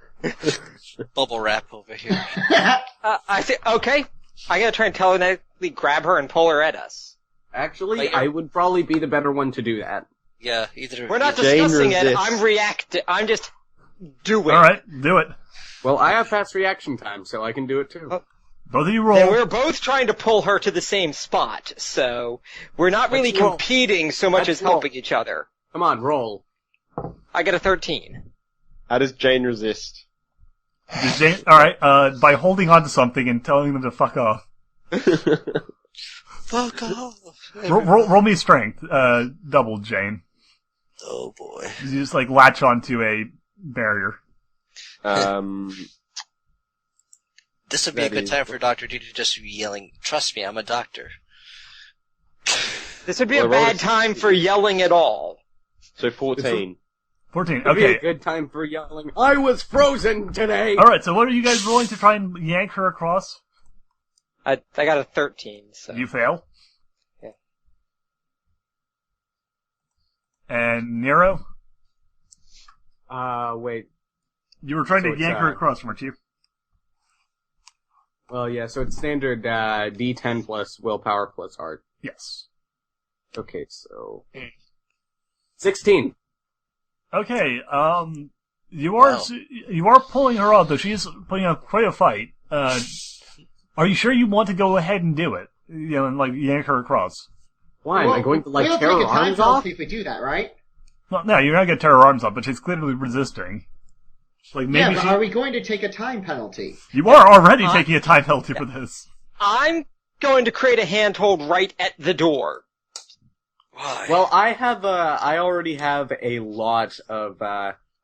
Bubble wrap over here. I say, okay, I gotta try and telekinetically grab her and pull her at us. Actually, Like, I would probably be the better one to do that. Yeah, either. We're not Jane discussing it. resists. I'm reacting. I'm just doing. All right, do it. Well, I have fast reaction time, so I can do it too. Oh. Both of you And roll. we're both trying to pull her to the same spot, so we're not really Let's roll. competing so much Let's as helping each other. Come on, roll. I get a 13. How does Jane resist? All right, by holding on to something and telling them to fuck off. Fuck off. Roll me strength. Double, Jane. Oh boy. You just like latch onto a barrier. This would be a That good is- time for Dr. D to just be yelling, "Trust me, I'm a doctor." This would be Well, a I rolled bad a time for yelling at all. So 14. 14. It'd be a Okay. good time for yelling, I was frozen today! All right. So what are you guys rolling to try and yank her across? I got a 13, so. You fail. Yeah. And Nero, Wait. you were trying So to it's, yank her across, weren't you? Well, yeah, so it's standard, D10 plus willpower plus heart. Yes. Okay, so... 16. Okay. You are Wow. you are pulling her off, though. She's putting up quite a fight. Are you sure you want to go ahead and do it? You know, and like yank her across. Why? Am I going to, we'll tear her take a time arms off? penalty if we do that, right? Well, no, you're not gonna tear her arms off, but she's clearly resisting. Like Yeah, maybe but are we going to take a time penalty? you are already taking a time penalty for this. I'm going to create a handhold right at the door. Why? Well, I already have a lot of,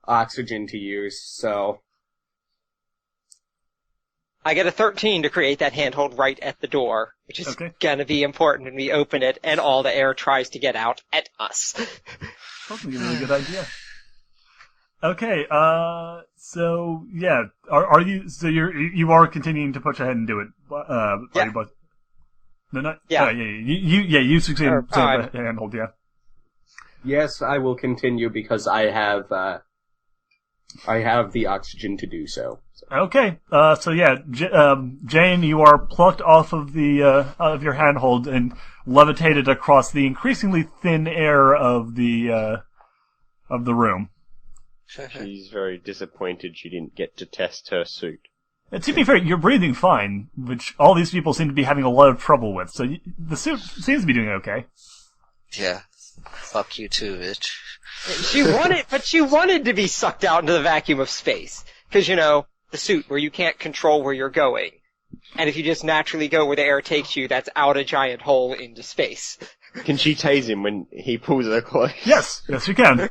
oxygen to use, so... I get a 13 to create that handhold right at the door, which is Okay. gonna be important when we open it and all the air tries to get out at us. Probably a really good idea. Okay, so yeah, are you? So you are continuing to push ahead and do it? Are Yeah. you both? No, not. Yeah. You succeed in Alright. the handhold. Yeah. Yes, I will continue because I have the oxygen to do so. Okay, so yeah, Jane, you are plucked off of the of your handhold and levitated across the increasingly thin air of the room. She's very disappointed she didn't get to test her suit. And to be fair, you're breathing fine, which all these people seem to be having a lot of trouble with. So the suit seems to be doing okay. Yeah. Fuck you too, bitch. She wanted to be sucked out into the vacuum of space. Cause the suit where you can't control where you're going. And if you just naturally go where the air takes you, that's out a giant hole into space. Can she tase him when he pulls her close? Yes, you can.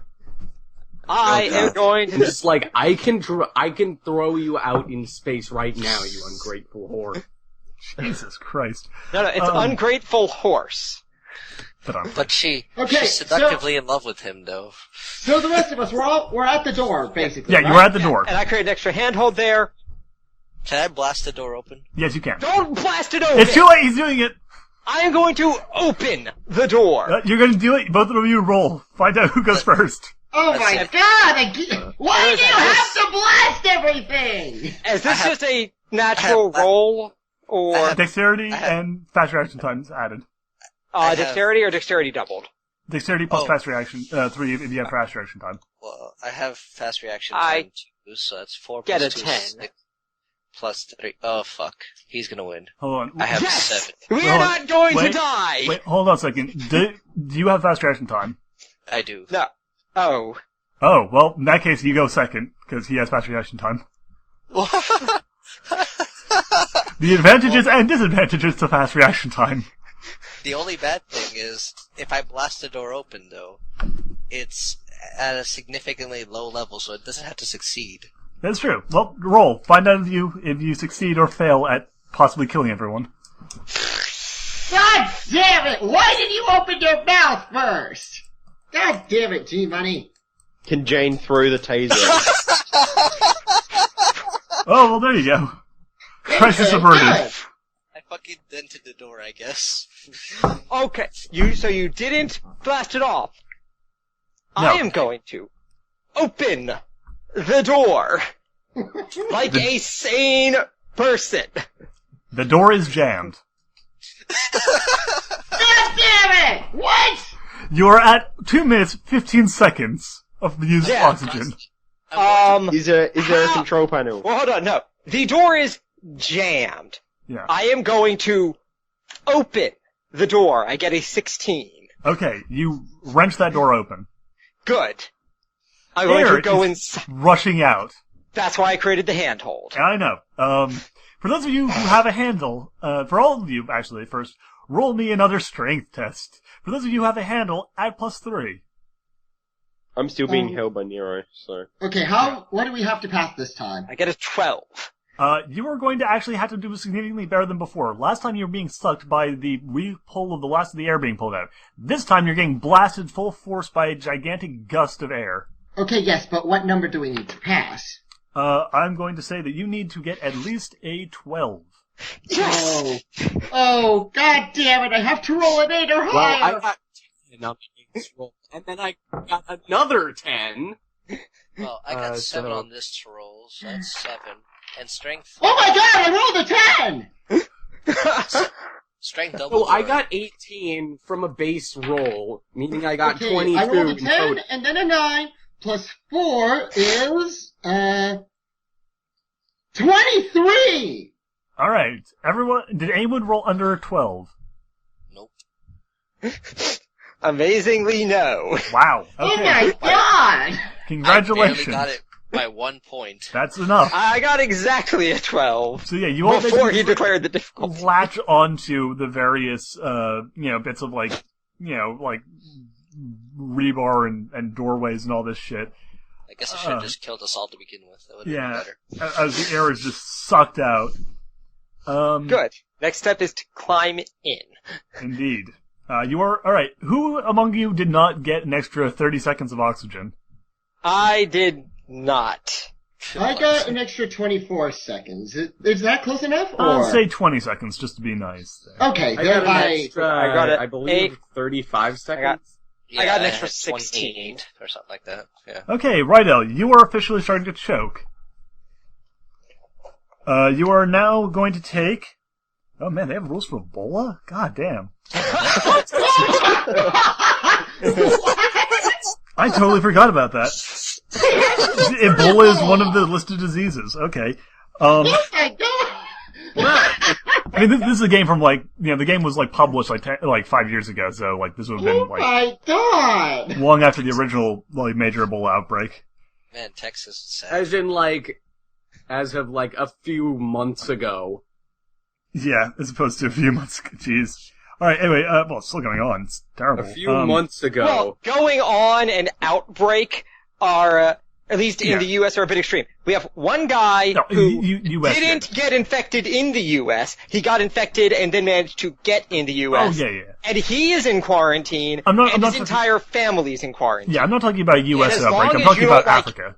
I am going And to... it's like, I can throw you out in space right now, you ungrateful whore. Jesus Christ. No, it's ungrateful horse. But she's Okay, seductively in love with him, though. So the rest of us, we're at the door, basically. Yeah, right? you were at the door. And I create an extra handhold there. Can I blast the door open? Yes, you can. Don't blast it open! It's too late. He's doing it. I am going to open the door. You're going to do it. Both of you roll. Find out who goes first. Oh my That's god! Why do you have to blast everything? Is this just a natural roll? Or Dexterity I have- and fast reaction times added. I have- dexterity or dexterity doubled? Dexterity plus Oh. fast reaction. 3 if you have fast reaction time. Well, I have fast reaction I time too, so that's 4 get plus a 2 10. is 6 plus 3. Oh, fuck. He's gonna win. Hold on. I have Yes! 7. We Hold are on. not going Wait, to die! Wait, hold on a second. Do you have fast reaction time? I do. No. Oh. Oh, well, in that case, you go second, because he has fast reaction time. The advantages and disadvantages to fast reaction time. The only bad thing is, if I blast the door open, though, it's at a significantly low level, so it doesn't have to succeed. That's true. Well, roll. Find out if you succeed or fail at possibly killing everyone. God damn it! Why did you open your mouth first? God damn it, G-Money. Can Jane throw the taser? Oh, well, there you go. Crisis Okay, averted. good. I fucking dented the door, I guess. Okay. So you didn't blast it off. No. I am going to open the door. Like a sane person. The door is jammed. God damn it! What? You are at 2 minutes, 15 seconds of the use of Yeah. oxygen. Is there a control panel? Well, hold on, no. The door is jammed. Yeah. I am going to open the door. I get a 16. Okay, you wrench that door open. Good. I'm going Air to go is inside. rushing out. That's why I created the handhold. I know. For those of you who have a handle, for all of you, actually, first, roll me another strength test. For those of you who have a handle, add +3. I'm still being held by Nero, so. Okay, what do we have to pass this time? I get a 12. You are going to actually have to do significantly better than before. Last time you were being sucked by the re-pull of the last of the air being pulled out. This time you're getting blasted full force by a gigantic gust of air. Okay, yes, but what number do we need to pass? I'm going to say that you need to get at least a 12. Yes! Oh, god damn it, I have to roll an 8 or Well, higher! I got 10 on the roll, and then I got another 10. Well, I got 7 so- on this roll, so that's 7. And strength. Oh my god, I rolled a 10! Strength double. So I got 18 from a base roll, meaning I got Okay, 22 I rolled a in 10 total. and then a 9 plus 4 is, 23! Alright, everyone, did anyone roll under 12? Nope. Amazingly, no. Wow. Oh Okay. my god! Congratulations. I barely got it by 1 point. That's enough. I got exactly a 12. So yeah, you all Before he basically declared the difficulty. latch onto the various, bits of like rebar and doorways and all this shit. I guess I should have just killed us all to begin with. That would have Yeah, been better. as the air is just sucked out. Good. Next step is to climb in. Indeed. You are, alright, who among you did not get an extra 30 seconds of oxygen? I did not. I got an extra 24 seconds. Is that close enough? Or? I'll say 20 seconds, just to be nice. Okay, I got then an I... extra, I got I believe, 35 seconds. I got an Yeah, extra had 16. 28 or something like that. Yeah. Okay, Rydell, you are officially starting to choke. You are now going to take... Oh man, they have rules for Ebola? God damn. I totally forgot about that. Ebola is one of the listed diseases. Okay. Oh my god! I mean, this is a game from the game was published 5 years ago, so this would have Oh been my god! long after the original major Ebola outbreak. Man, Texas is sad. As in, as of a few months ago. Yeah, as opposed to a few months ago. Jeez. Alright, anyway, it's still going on. It's terrible. A few months ago. Well, going on and outbreak are, at least in the U.S., are a bit extreme. We have one guy who US didn't get infected in the U.S. He got infected and then managed to get in the U.S. Oh, yeah. And he is in quarantine, I'm not his talking- entire family's in quarantine. Yeah, I'm not talking about a US as outbreak, long I'm as talking you about don't, Africa.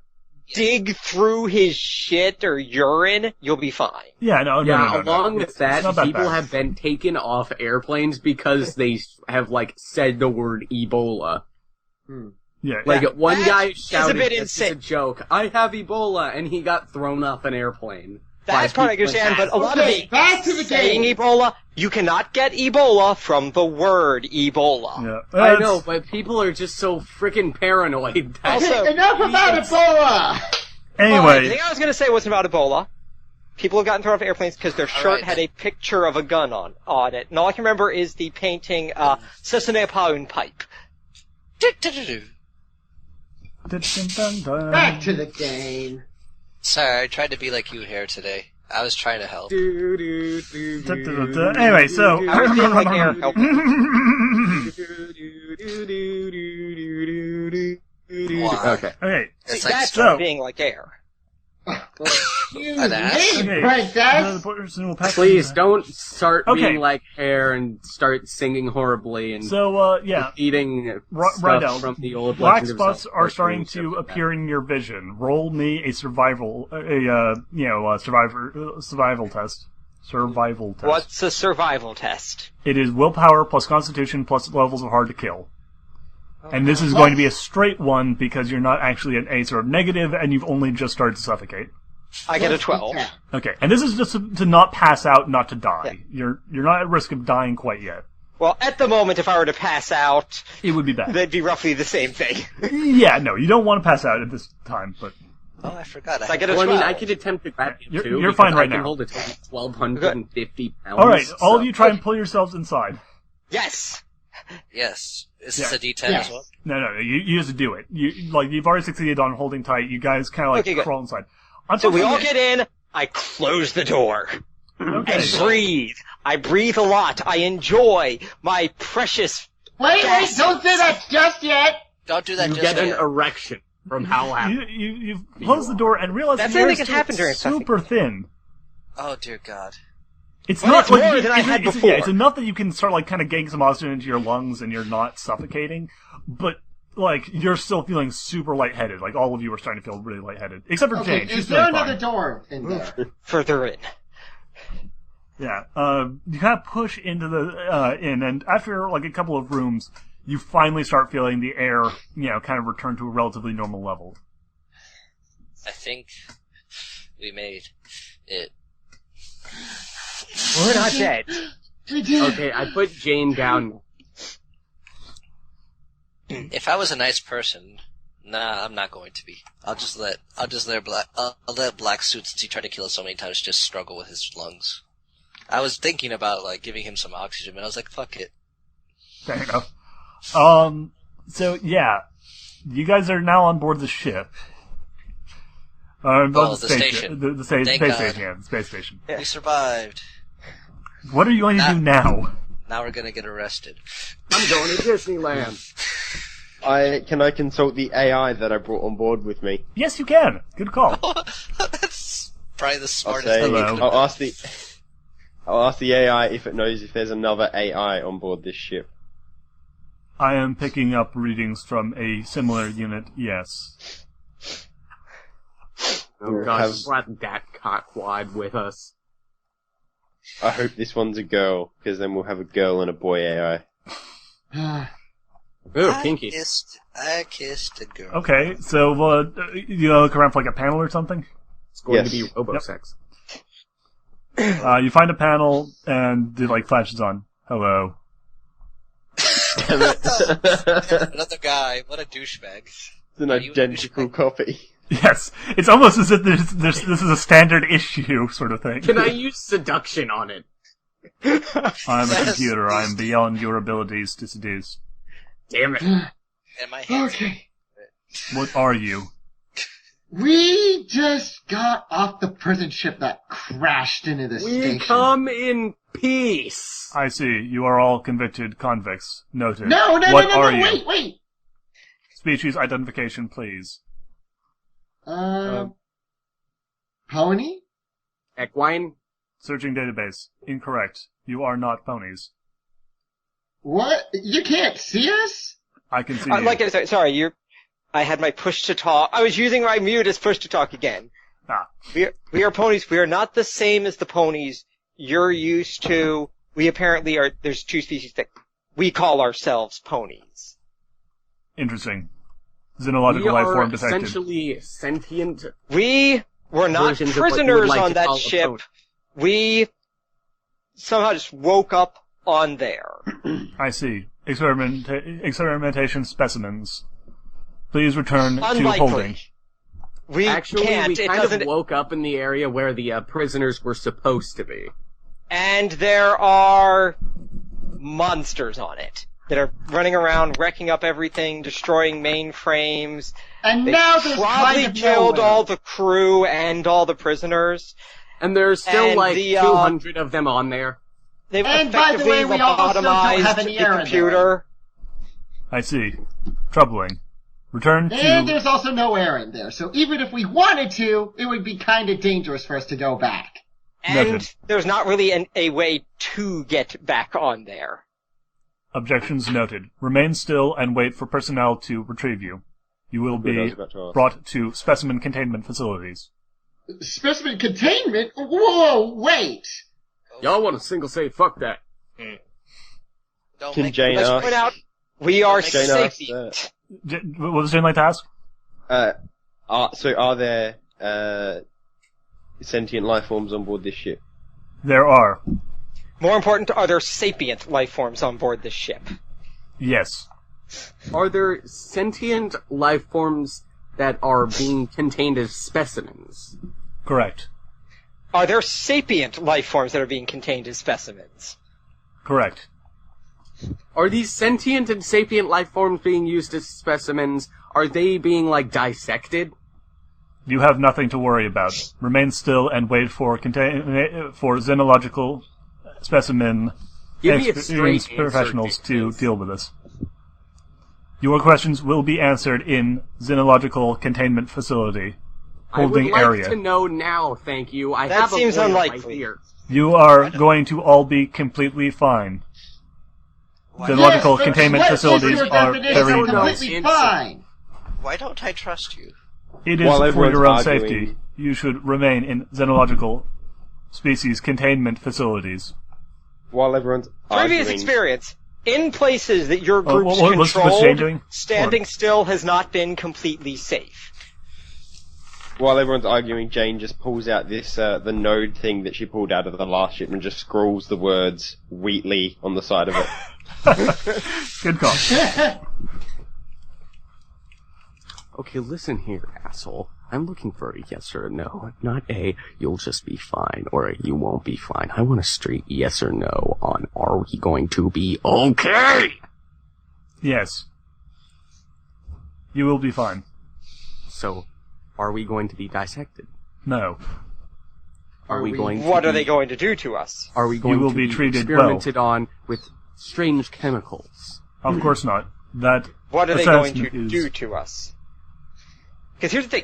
Dig through his shit or urine, you'll be fine. Yeah, no. Along with that, It's not people bad. have been taken off airplanes because they have, said the word Ebola. Yeah. One That guy is a shouted, bit "This is a insane." joke, I have Ebola," and he got thrown off an airplane. That part I can understand, but a lot of Okay, the back to the saying game. Ebola, you cannot get Ebola from the word Ebola. Yeah. I know, but people are just so freaking paranoid. That Also, Enough about Ebola! the Anyway, thing I was going to say wasn't about Ebola. People have gotten thrown off airplanes because their shirt right, had then. a picture of a gun on it. And all I can remember is the painting, Ce n'est pas une pipe. Back to the game. Sorry, I tried to be like you here today. I was trying to help. anyway, so... I was being like air help. Why? Okay. Okay, It's See, like that's so- being like air. You An ass? name, okay. princess! The person will pass Please don't start Okay. being like hair and start singing horribly and So, yeah. eating stuff Rydell, from the old black Legend of spots Zelda are starting cartoons, to stuff like appear in your vision. Roll me a survival test. Survival test. What's a survival test? It is willpower plus constitution plus levels of hard to kill. And this is going to be a straight one because you're not actually an ace or a negative and you've only just started to suffocate. I get a 12. Okay, and this is just to not pass out, not to die. You're not at risk of dying quite yet. Well, at the moment, if I were to pass out, It would be bad. that'd be roughly the same thing. Yeah, no, you don't want to pass out at this time, but Oh, I forgot. So I get a Well, I mean, 12. I could attempt to grab you You're- too. you're because fine right I can now. hold a total of 1,250 pounds. all right, all of so- you try and pull yourselves inside. Yes! Yes. Is Yeah. this a D10 Yes. as well? No, you just do it. You've already succeeded on holding tight. You guys kind of Okay, good. crawl inside. So we all get in, I close the door. Okay. And breathe. I breathe a lot. I enjoy my precious... Wait, don't say that just yet! Don't do that You just get an yet. erection from how happy. You close the door and realize That's the air something is that still happened during super thin. Oh, dear God. It's Well, not it's like more than I had it's before. enough that you can start like kind of getting some oxygen into your lungs and you're not suffocating, but like you're still feeling super lightheaded. Like all of you are starting to feel really lightheaded, except for Okay, Jane. She's is there feeling another fine. door in there? Further in. Yeah. You kind of push into the in, and after like a couple of rooms, you finally start feeling the air, kind of return to a relatively normal level. I think we made it. We're not dead. We did. Okay, I put Jane down. If I was a nice person, nah, I'm not going to be. I'll let Black Suit, since he tried to kill us so many times, just struggle with his lungs. I was thinking about like giving him some oxygen, but I was like, fuck it. Fair enough. So yeah, you guys are now on board the ship. The station. The space Thank God. station, yeah, the space station. We survived. What are you going to do now? Now we're gonna get arrested. I'm going to Disneyland. Can I consult the AI that I brought on board with me? Yes, you can. Good call. That's probably the I'll smartest say, thing you Hello. could have I'll ask the AI if it knows if there's another AI on board this ship. I am picking up readings from a similar unit. Yes. Oh god, brought that cockwad with us. I hope this one's a girl, because then we'll have a girl and a boy AI. Ooh, I kinky. kissed a girl. Okay, so you look around for like a panel or something. It's going Yes. to be robo-sex. You find a panel and it like flashes on. Hello. Damn it. Another guy. What a douchebag. It's an Are you a identical douchebag? copy. Yes, it's almost as if this is a standard issue sort of thing. Can I use seduction on it? I'm a Yes. computer. I am beyond your abilities to seduce. Damn it. And my hands. Okay. What are you? We just got off the prison ship that crashed into the We station. come in peace. I see. You are all convicted convicts. Noted. No, What are you? wait. Species identification, please. Pony? Equine? Searching database. Incorrect. You are not ponies. What? You can't see us? I can see you. Like I said, sorry, I had my push to talk. I was using my mute as push to talk again. Ah. We are ponies. We are not the same as the ponies you're used to. We apparently are. There's two species that we call ourselves ponies. Interesting. We Xenological life are form detected. essentially sentient. We were not Versions of what you would prisoners like on to that call a ship. pony. We somehow just woke up on there. I see. Experimentation specimens. Please return to Unlikely. holding. We Actually, can't. we It kind doesn't. of woke up in the area where the prisoners were supposed to be. And there are monsters on it that are running around, wrecking up everything, destroying mainframes. And They now there's probably kind of killed nowhere. all the crew and all the prisoners. And there's still And like the, 200 of them on there. They've And by the effectively way, we also don't have lobotomized any the air in computer. I see. Troubling. Return And to... there's also no air in there, so even if we wanted to, it would be kind of dangerous for us to go back. And Noted. there's not really a way to get back on there. Objections noted. Remain still and wait for personnel to retrieve you. You will Good, I was be about to ask. brought to specimen containment facilities. Specimen containment? Whoa, wait! Y'all want a single say fuck that. Don't Can make Jane Let's ask? point out, we are Jane asked safe. that. What does Jane like to ask? Are there sentient life forms on board this ship? There are. More important, are there sapient life forms on board this ship? Yes. Are there sentient life forms that are being contained as specimens? Correct. Are there sapient life forms that are being contained as specimens? Correct. Are these sentient and sapient life forms being used as specimens, are they being, like, dissected? You have nothing to worry about. Remain still and wait for for xenological specimen Give me a straight experienced professionals answer, to please. deal with this. Your questions will be answered in xenological containment facility. Holding I would like area. to know now, thank you. I That have seems a lawyer right unlikely. here. You are going to all be completely fine. Xenological Yes, containment what facilities is your are definition of very completely nice. fine? Why don't I trust you? It is While for everyone's your own arguing- safety. You should remain in xenological species containment facilities. While everyone's Previous arguing, experience. In places that your Oh, group's what's Jane controlled, doing? standing still has not been completely safe. while everyone's arguing, Jane just pulls out this the node thing that she pulled out of the last ship and just scrawls the words Wheatley on the side of it. Good call. Okay, listen here, asshole. I'm looking for a yes or a no, not a you'll just be fine or a you won't be fine. I want a straight yes or no on are we going to be okay? Yes. You will be fine. So, are we going to be dissected? No. Are we going to What are be- they going to do to us? Are we going will to be be treated well. experimented on with strange chemicals? Of course not. That What are they going to assessment is- do to us? Because here's the thing.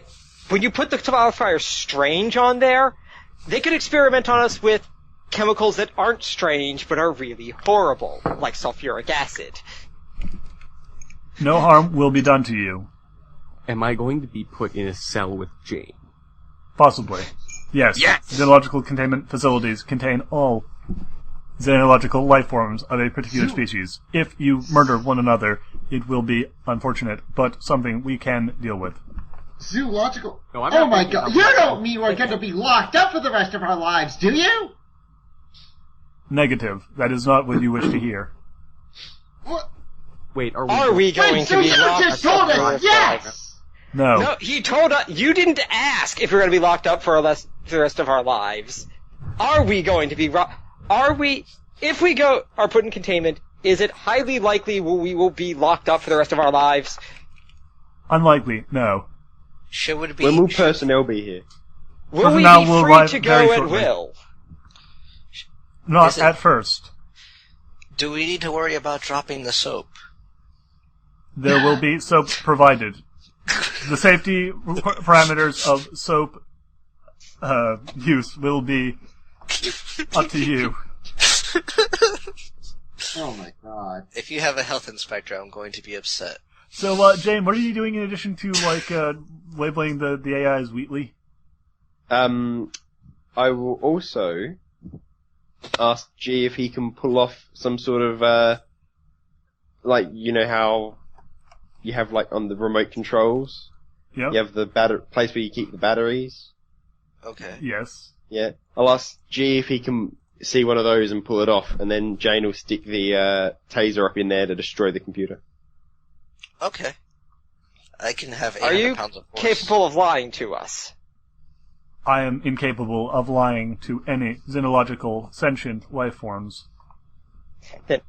When you put the qualifier strange on there, they could experiment on us with chemicals that aren't strange but are really horrible, like sulfuric acid. No harm will be done to you. Am I going to be put in a cell with Jane? Possibly. Yes. Yes! Xenological containment facilities contain all xenological life forms of a particular species. If you murder one another, it will be unfortunate, but something we can deal with. Zoological. No, I'm Oh not my thinking god. about You that. don't mean we're going to be locked up for the rest of our lives, do you? Negative. That is not what you wish to hear. What? Wait, are We going Wait, to so be you locked just up told for us the yes! No. No, he told us. You didn't ask if we're going to be locked up for the rest of our lives. Are we going to be? Are we? If we are put in containment, is it highly likely we will be locked up for the rest of our lives? Unlikely. No. Should it be? When will personnel be here? Will we Personnel be will free arrive to very go at shortly. will? Not Is it- at first. Do we need to worry about dropping the soap? There will be soap provided. The safety parameters of soap use will be up to you. Oh my god. If you have a health inspector, I'm going to be upset. So, Jane, what are you doing in addition to, labeling the AI as Wheatley? I will also ask G if he can pull off some sort of, you know how you have, on the remote controls, Yep. you have the place where you keep the batteries? Okay. Yes. Yeah. I'll ask G if he can see one of those and pull it off, and then Jane will stick the, taser up in there to destroy the computer. Okay. I can have Are 800 you pounds of force. capable of lying to us? I am incapable of lying to any xenological sentient life forms. Then,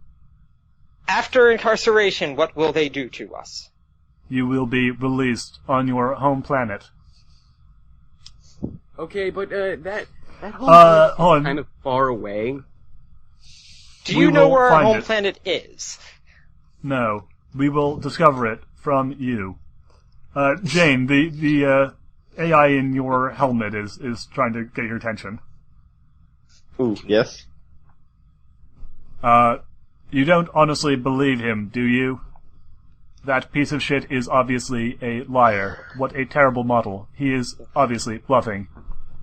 after incarceration, what will they do to us? You will be released on your home planet. Okay, but that whole Hold planet on. is kind of far away. Do We you know will where our find home it. planet is? No. We will discover it from you. Jane, the AI in your helmet is trying to get your attention. Ooh, yes. You don't honestly believe him, do you? That piece of shit is obviously a liar. What a terrible model. He is obviously bluffing.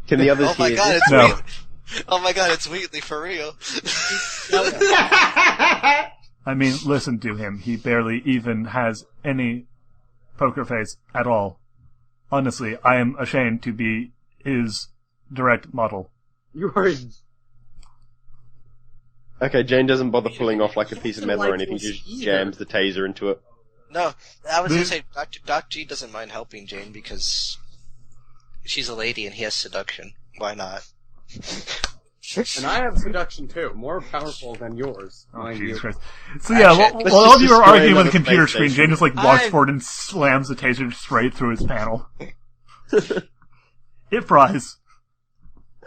Can the others Oh my hear god, this? it's No. Wheatley. Oh my god, it's Wheatley for real. I mean, listen to him. He barely even has any poker face at all. Honestly, I am ashamed to be his direct model. You are. Okay, Jane doesn't bother pulling off like a piece of metal or anything, Delightful just either. jams the taser into it. No, I was gonna say Doc G doesn't mind helping Jane because she's a lady and he has seduction. Why not? And I have seduction too, more powerful than yours. Oh, mind Jesus you. Christ. So yeah, Actually, while all of you are destroy arguing with a another computer space screen, station. Jane just walks I've- forward and slams the taser straight through his panel. It fries.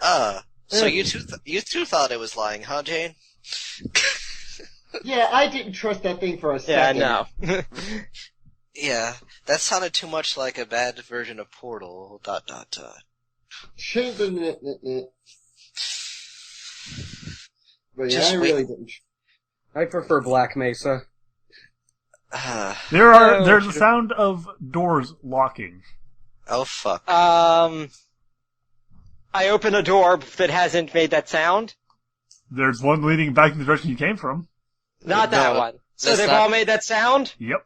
So you two thought it was lying, huh, Jane? Yeah, I didn't trust that thing for a Yeah, second. no. Yeah, that sounded too much like a bad version of Portal. ... But yeah, Just I wait. really didn't. I prefer Black Mesa. There's a sound of doors locking. Oh fuck. I open a door that hasn't made that sound. There's one leading back in the direction you came from. Not that No, one. So that's they've not- all made that sound? Yep.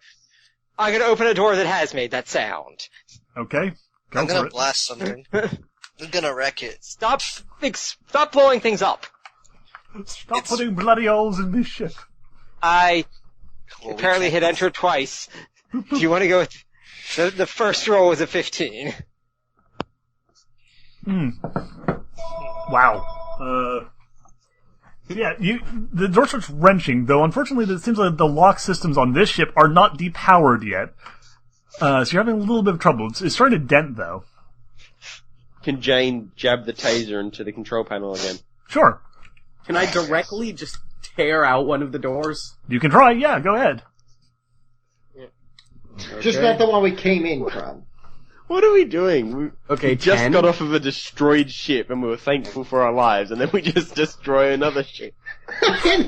I'm gonna open a door that has made that sound. Okay. Go I'm for gonna it. blast something. I'm gonna wreck it. Stop blowing things up. Stop It's- putting bloody holes in this ship. I Well, we apparently can't- hit enter twice. Do you want to go with... The first roll was a 15. Wow. Yeah, the door starts wrenching, though unfortunately it seems like the lock systems on this ship are not depowered yet. So you're having a little bit of trouble. It's starting to dent, though. Can Jane jab the taser into the control panel again? Sure. Can I directly just tear out one of the doors? You can try, yeah, go ahead. Just Okay. not the one we came in from. What are we doing? We Okay, just 10. got off of a destroyed ship and we were thankful for our lives, and then we just destroy another ship.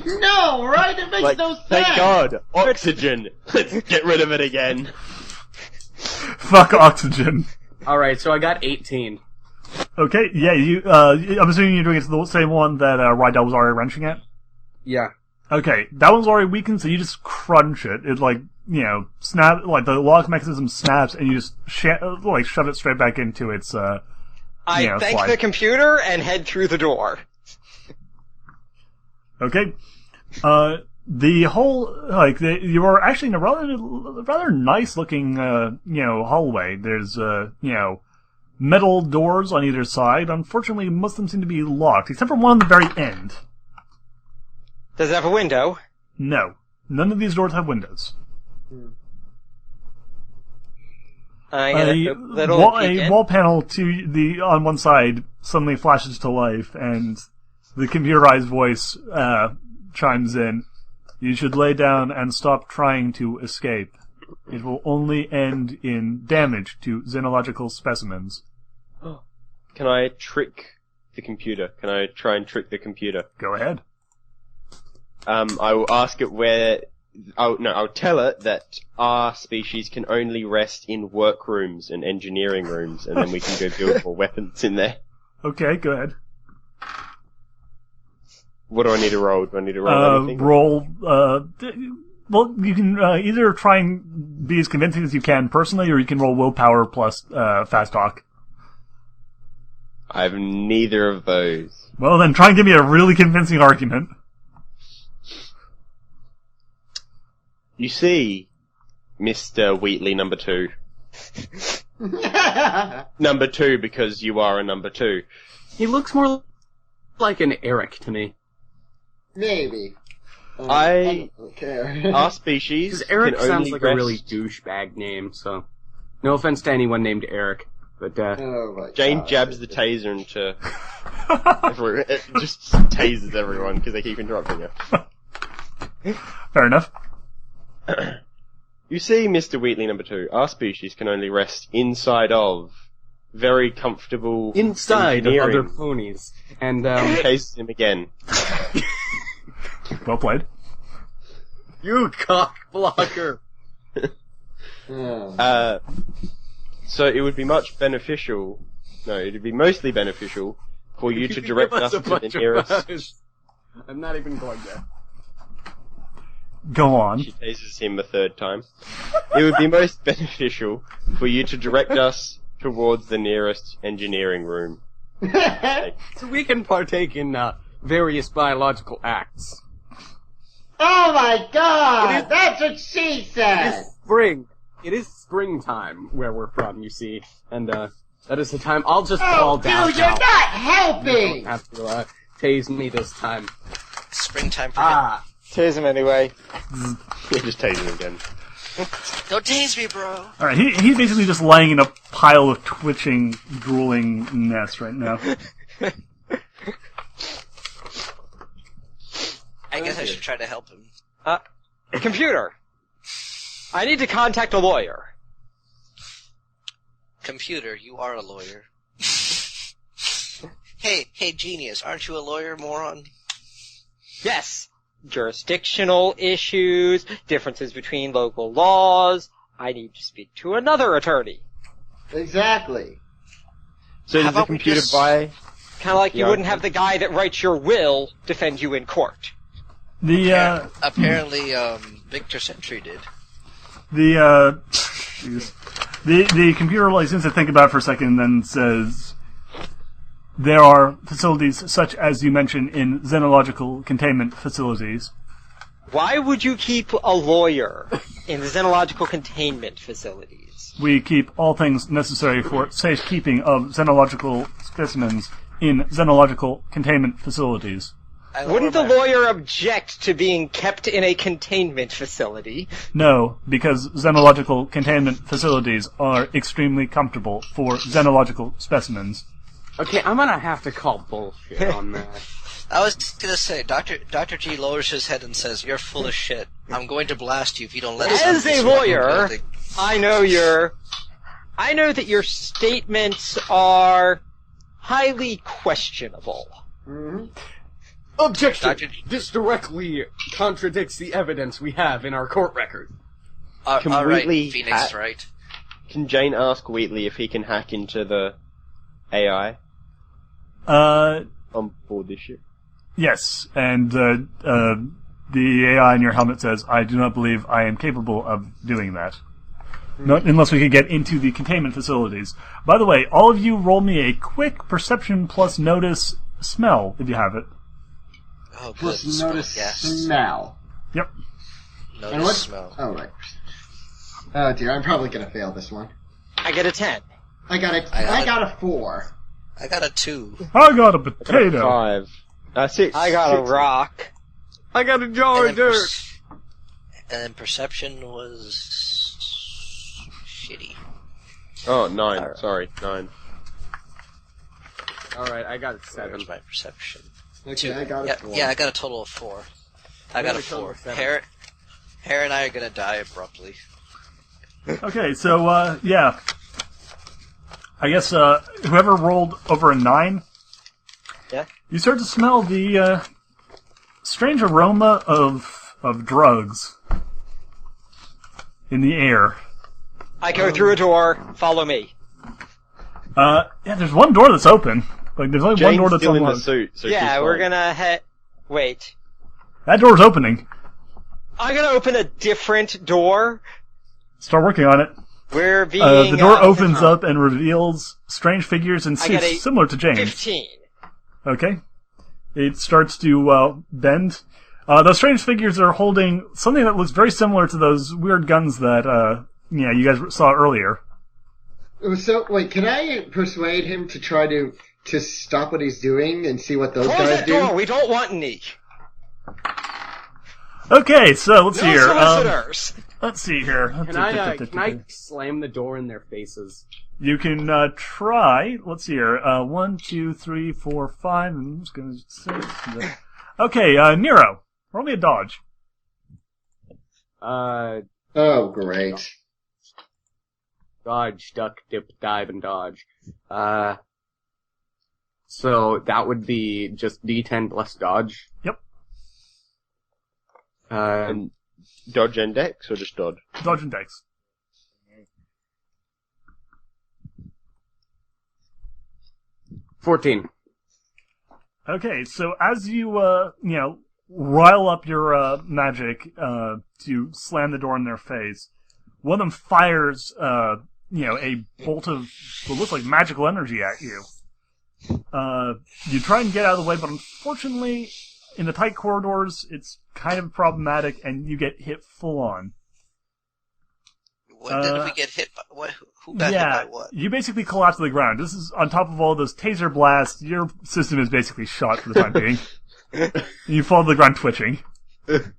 No, right? It makes Like, no sense. thank God! Oxygen! Let's get rid of it again. Fuck oxygen. Alright, so I got 18. Okay, yeah, I'm assuming you're doing it to the same one that Rydell was already wrenching at? Yeah. Okay, that one's already weakened, so you just crunch it. It, snap, the lock mechanism snaps, and you just, shove it straight back into its, I thank slide. the computer and head through the door. Okay. The whole, you are actually in a rather nice looking, hallway. There's, metal doors on either side. Unfortunately, most of them seem to be locked, except for one on the very end. Does it have a window? No. None of these doors have windows. I'm gonna A open the door and peek in. wall panel on one side suddenly flashes to life, and the computerized voice chimes in. You should lay down and stop trying to escape. It will only end in damage to xenological specimens. Can I trick the computer? Can I try and trick the computer? Go ahead. I will ask it where... I'll tell it that our species can only rest in workrooms and engineering rooms, and then we can go build more weapons in there. Okay, go ahead. What do I need to roll? Do I need to roll anything? Roll, well, you can either try and be as convincing as you can personally, or you can roll willpower plus fast talk. I have neither of those. Well, then try and give me a really convincing argument. You see, Mr. Wheatley number 2. Number 2 because you are a number 2. He looks more like an Eric to me. Maybe. I don't care. Our species Because Eric can sounds only like rest... a really douchebag name, so... No offense to anyone named Eric, but, Oh my Jane God. jabs the taser into... it just tases everyone because they keep interrupting her. Fair enough. You see, Mr. Wheatley number 2, our species can only rest inside of very comfortable inside of other engineering. ponies. And, Tases him again. Well played. you cock blocker! Oh. So it would be much beneficial... No, it would be mostly beneficial for you to can direct give us a to the bunch of nearest... us. I'm not even going there. Go on. She tases him a third time. It would be most beneficial for you to direct us towards the nearest engineering room. So we can partake in, various biological acts. Oh my god! That's what she It said! is spring. It is springtime where we're from, you see. And, that is the time I'll just fall Oh, down dude, you're now. not You helping! don't have to, tase me this time. Springtime for him. Ah. Tase him anyway. Yeah, just tase him again. Don't tase me, bro. All right, he's basically just laying in a pile of twitching, drooling mess right now. I guess I should try to help him. Computer. I need to contact a lawyer. Computer, you are a lawyer. Hey, genius, aren't you a lawyer, moron? Yes. Jurisdictional issues, differences between local laws. I need to speak to another attorney. Exactly. So How does the about we computer just- buy... Kind of like you Yeah. wouldn't have the guy that writes your will defend you in court. Apparently, Victor Sentry did. Jeez. The computer like seems to think about it for a second and then says, there are facilities such as you mentioned in xenological containment facilities. Why would you keep a lawyer in the xenological containment facilities? We keep all things necessary for safekeeping of xenological specimens in xenological containment facilities. I Wouldn't the lower my- lawyer object to being kept in a containment facility? No, because xenological containment facilities are extremely comfortable for xenological specimens. Okay, I'm gonna have to call bullshit on that. I was gonna say, Dr. G lowers his head and says, "You're full of shit. I'm going to blast you if you don't let us out of As this a fucking lawyer, building." I know that your statements are highly questionable. Mm-hmm. Objection! Dr. This directly contradicts the evidence we have in our court record. All right, Completely Phoenix, hack- right? Can Jane ask Wheatley if he can hack into the AI on board this ship? Yes, and the AI in your helmet says, I do not believe I am capable of doing that. Not unless we could get into the containment facilities. By the way, all of you roll me a quick perception plus notice smell, if you have it. Oh, good. Plus notice Yes. smell. Yep. And Notice what? smell. Oh, right. Oh dear, I'm probably gonna fail this one. I get a 10. I got a, I I got a 4. I got a 2. I got a I got a potato. 5. 6. I got a 6. rock. I got a jar And of then, dirt! and then perception was shitty. Oh, 9. Alright. Sorry, 9. Alright, I got a 7. Where's my perception? Okay, I got a Yeah, 4. yeah, I got a total of 4. I got a a total 4. of 7. Hare and I are gonna die abruptly. Okay, so, yeah. I guess, whoever rolled over a 9, Yeah? you start to smell the, strange aroma of drugs in the air. I go through a door. Follow me. Yeah, there's one door that's open. Like, there's only Jane's one door that's still in the unlocked. suit, so Yeah, she's we're fine. gonna head. Wait. That door's opening. I'm gonna open a different door. Start working on it. We're being. The door opens up and reveals strange figures in I got suits a similar to James. 15. Okay. It starts to bend. Those strange figures are holding something that looks very similar to those weird guns that you guys saw earlier. So, wait, can I persuade him to try to stop what he's doing and see what those Close guys that door. do? We don't want any. Okay, so let's see No here. solicitors. Let's see here. Can I slam the door in their faces? You can try. Let's see here. 1, 2, 3, 4, 5. I'm just going to say. Okay, Nero. Roll me a dodge. Oh, great. Dodge, duck, dip, dive, and dodge. So that would be just D10 plus dodge. Yep. And dodge and dex, or just dodge? Dodge and dex. $14. Okay, so as you, rile up your magic to slam the door in their face, one of them fires, a bolt of what looks like magical energy at you. You try and get out of the way, but unfortunately, in the tight corridors, it's kind of problematic, and you get hit full on. When did we get hit by what? Who got hit by what? You basically collapse to the ground. This is on top of all those taser blasts. Your system is basically shot for the time being. You fall to the ground twitching. The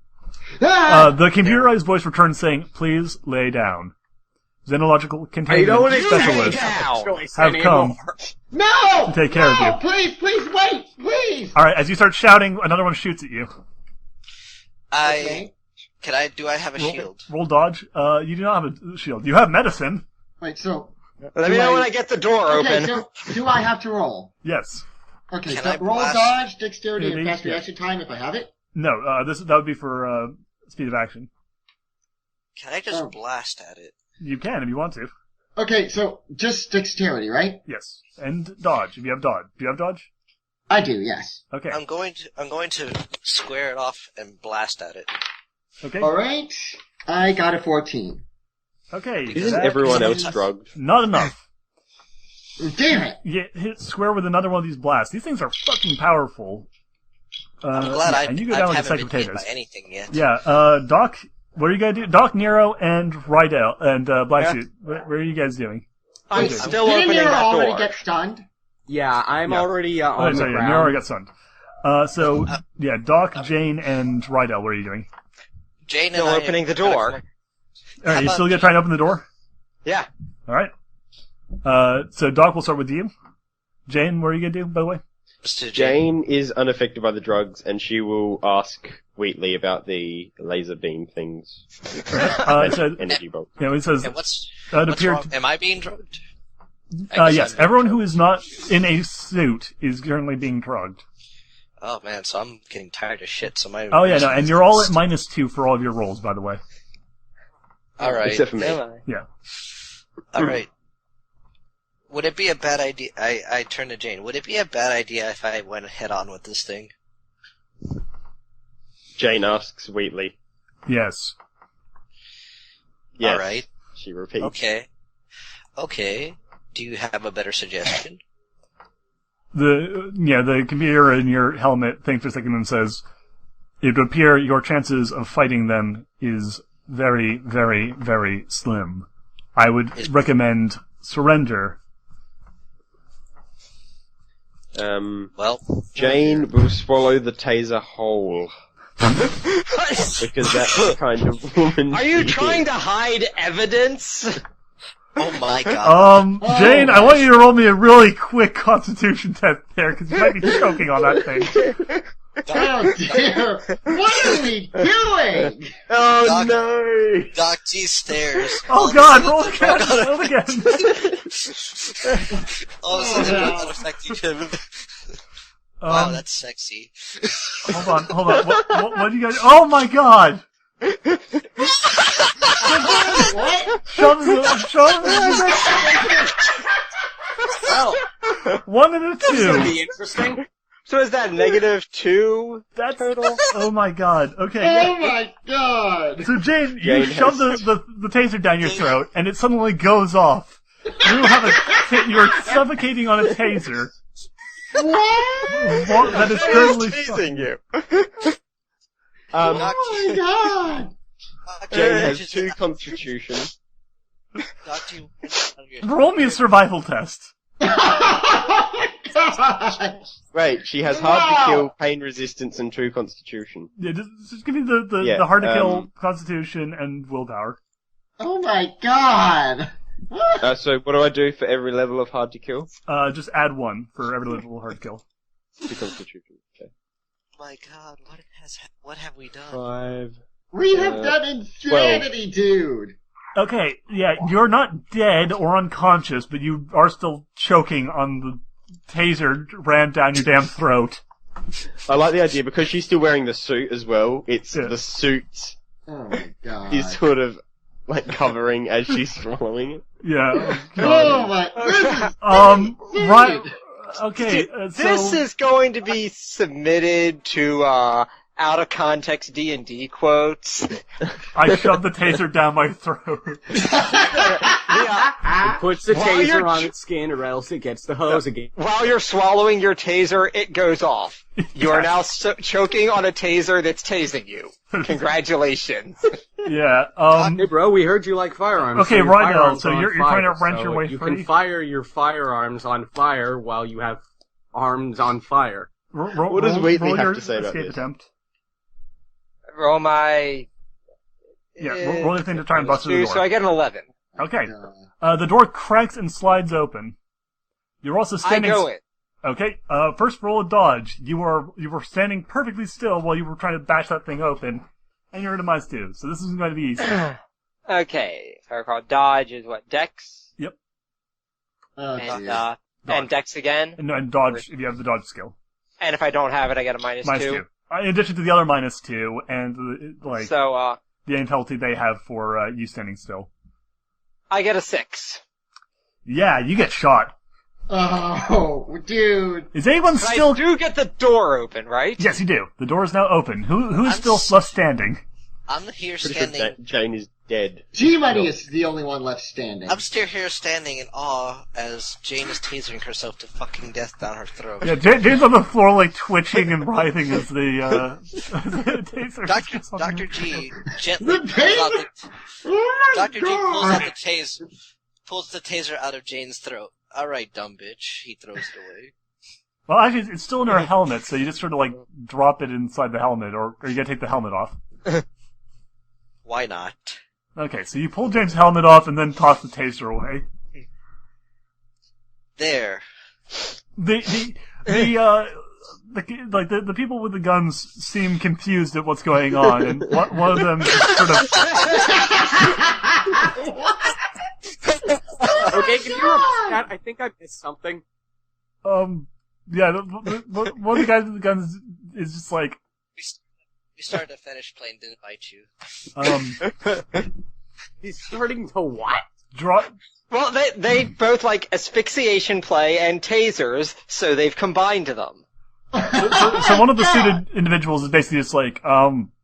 computerized voice returns saying, "Please lay down. Xenological containment specialists have come to take care of you." Please wait, please. All right, as you start shouting, another one shoots at you. Okay. Do I have a shield? Roll dodge. You do not have a shield. You have medicine. Wait, so... Let me know when I get the door open. Okay, so do I have to roll? Yes. Okay, Can so I roll blast- dodge, dexterity, and Maybe, fast yeah. reaction time if I have it? No, that would be for speed of action. Can I just Oh. blast at it? You can if you want to. Okay, so just dexterity, right? Yes. And dodge, if you have dodge. Do you have dodge? I do, yes. Okay. I'm going to square it off and blast at it. Okay. Alright, I got a 14. Okay. Isn't that everyone is else drugged? Not enough. Damn it! You hit square with another one of these blasts. These things are fucking powerful. I'm glad and you go down with the sack haven't of been hit potatoes. by anything yet. Yeah, Doc, what are you gonna do? Doc, Nero, and Rydell, and Blacksuit, what are you guys doing? I'm Okay. still Didn't opening you that already door. get stunned? Yeah, I'm Yeah. already Oh, on the sorry, ground. Nero already got stunned. Yeah, Doc, Jane, and Rydell, what are you doing? Jane Still and I opening the door. Alright, you about still gonna try and open the door? Yeah. Alright. So Doc, we'll start with you. Jane, what are you gonna do, by the way? To Jane is unaffected by the drugs, and she will ask Wheatley about the laser beam things. So, Energy bolt. yeah, it says, And what's it appeared wrong? Am I being drugged? I guess yes, I'm being everyone who drugged. is not in a suit is currently being drugged. Oh man, so I'm getting tired of shit. So my Oh yeah, no, and you're all at -2 for all of your rolls, by the way. all right. Except for me. Am I? Yeah. All right. Would it be a bad idea? I turn to Jane. Would it be a bad idea if I went head on with this thing? Jane asks Wheatley. Yes. Yes. All right. She repeats. Okay. Okay. Do you have a better suggestion? The computer in your helmet thinks for a second and says, "It would appear your chances of fighting them is very, very, very slim. I would recommend surrender." Well, Jane will swallow the taser whole. Because that's the kind of woman Are you she trying is. to hide evidence? oh my god. Jane, I want you to roll me a really quick constitution test there, because you might be choking on that thing. Oh dear! What are we doing? Oh Doc- no! Doc G stares. Oh god, roll again, roll again. All of a sudden, it's unaffecting him. Wow, that's sexy. Hold on. What do you guys? Oh my god! What? Shove it. Well, 1 and a This is gonna 2. be interesting. So is that -2? That's total. Oh my god. Okay. Oh my god! So Jane, you Jane shove has- the taser down your throat, and it suddenly goes off. You have you're suffocating on a taser. What? That is currently teasing you. Doc Oh G, my god! Jane has 2 constitution. Doc G, roll me a survival test. Oh my god! Wait, she has hard to kill, pain resistance, and 2 constitution. Yeah, just give me the Yeah, hard to kill constitution and willpower. Oh my god! What? So what do I do for every level of hard to kill? Just add 1 for every little hard to kill. 2 constitution. Okay. my god, what have we done? 5. We have done insanity, dude! Okay, yeah, you're not dead or unconscious, but you are still choking on the taser rammed down your damn throat. I like the idea because she's still wearing the suit as well. It's Yeah. the suit Oh my god. is sort of like covering as she's swallowing it. Yeah. Oh my... This is... Right. Okay, This so... is going to be submitted to out of context D&D quotes. I shove the taser down my throat. It puts the While taser you're on its skin, or else it gets the hose again. While you're swallowing your taser, it goes off. You are now choking on a taser that's tasing you. Congratulations. Yeah. Hey, bro, we heard you like firearms. Okay, your right now, firearms so are on you're trying to fire, wrench your way you free? can fire your firearms on fire while you have arms on fire. What does Wheatley roll have your to say about escape this? attempt. Roll my... Yeah, roll your thing to try and bust through the door. So I get an 11. Okay. The door cracks and slides open. You're also standing... I go in. Okay, first roll a dodge. You were standing perfectly still while you were trying to bash that thing open, and you're at a -2, so this isn't going to be easy. Okay, if I recall, dodge is what, dex? Yep. And dex again? And dodge, if you have the dodge skill. And if I don't have it, I get a -2? -2. In addition to the other -2, and, So, the aim penalty they have for, you standing still. I get a 6. Yeah, you get shot. Oh, dude. Is anyone But still... I do get the door open, right? Yes, you do. The door is now open. Who is still left standing? I'm here Pretty sure standing. Jane is dead. G-Money is the only one left standing. I'm still here standing in awe as Jane is tasering herself to fucking death down her throat. Yeah, Jane's on the floor, like, twitching and writhing as the taser... Dr. G gently The pulls out taser? the... Oh my Dr. G God. pulls the taser out of Jane's throat. Alright, dumb bitch. He throws it away. Well, actually, it's still in her helmet, so you just sort of, like, drop it inside the helmet, or you gotta take the helmet off. Why not? Okay, so you pull Jane's helmet off and then toss the taser away. There. The people with the guns seem confused at what's going on, and one of them just sort of... Okay, can you repeat that? I think I missed something. Yeah, one of the guys with the guns is just like... We started to finish playing Didn't Bite You. He's starting to what? Draw... Well, they both like asphyxiation play and tasers, so they've combined them. So one of the suited individuals is basically just like,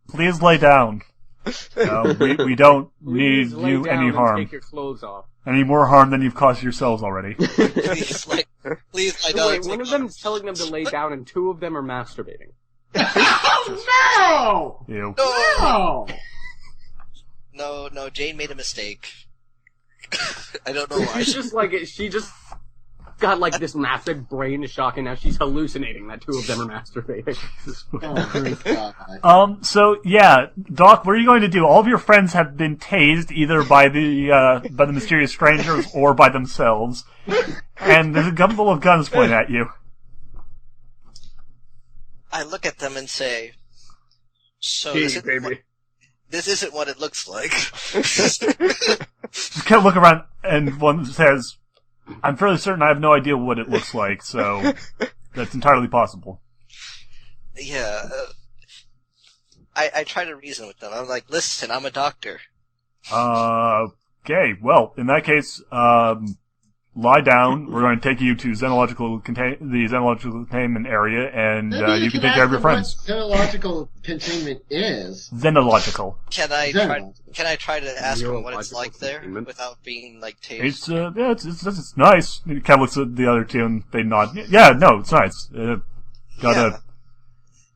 please lay down. We don't need Please lay you down any and harm. Take your clothes off. Any more harm than you've caused yourselves already. Please, I So don't. wait, one of them is telling them to lay down, and two of them are masturbating. Oh, Ew. no! No, Jane made a mistake. I don't know why. She's just like, she just got like this massive brain shock, and now she's hallucinating that two of them are masturbating. Oh, my God. So yeah, Doc, what are you going to do? All of your friends have been tased either by the mysterious strangers or by themselves, and there's a couple of guns pointed at you. I look at them and say, so Hey, this isn't what it looks like. Just kind of look around, and one says, I'm fairly certain I have no idea what it looks like, so that's entirely possible. Yeah. I try to reason with them. I'm like, listen, I'm a doctor. Okay, well, in that case, lie down. We're going to take you to the xenological containment area, and Maybe you can take care of your friends. What xenological containment is. Xenological. Can I try to ask them what it's Neurological like there containment. without being like tased? It's nice. He kind of looks at the other two, and they nod. Yeah, no, it's nice. Gotta,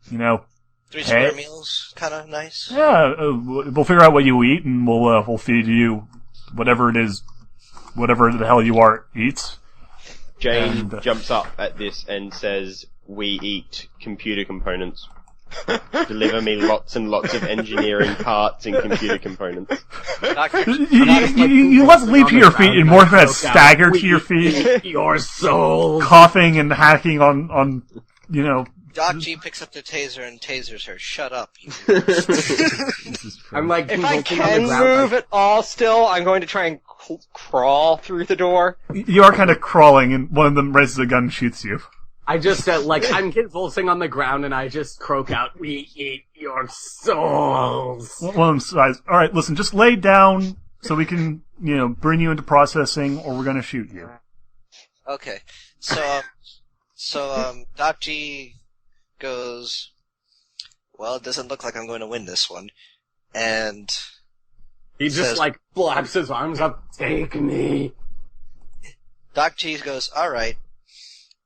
you know. 3 square meals, kind of nice. Yeah, we'll figure out what you eat, and we'll feed you whatever it is, whatever the hell you are eats. Jane jumps up at this and says, "We eat computer components. Deliver me lots and lots of engineering parts and computer components." You let's leap to your feet and more kind of stagger to your feet, Your soul. coughing and hacking on you know. Doc G picks up the taser and tasers her. Shut up. You. I'm like, If I convulsing on the can ground, move at all still, I'm going to try and crawl through the door. You are kind of crawling, and one of them raises a gun and shoots you. I just I'm convulsing on the ground, and I just croak out, "We eat your souls." One of them says, "All right, listen, just lay down so we can, bring you into processing, or we're going to shoot you." Okay. So Doc G goes, well, it doesn't look like I'm going to win this one. And He just, says- like, flaps his arms up. Take me. Doc G goes, alright,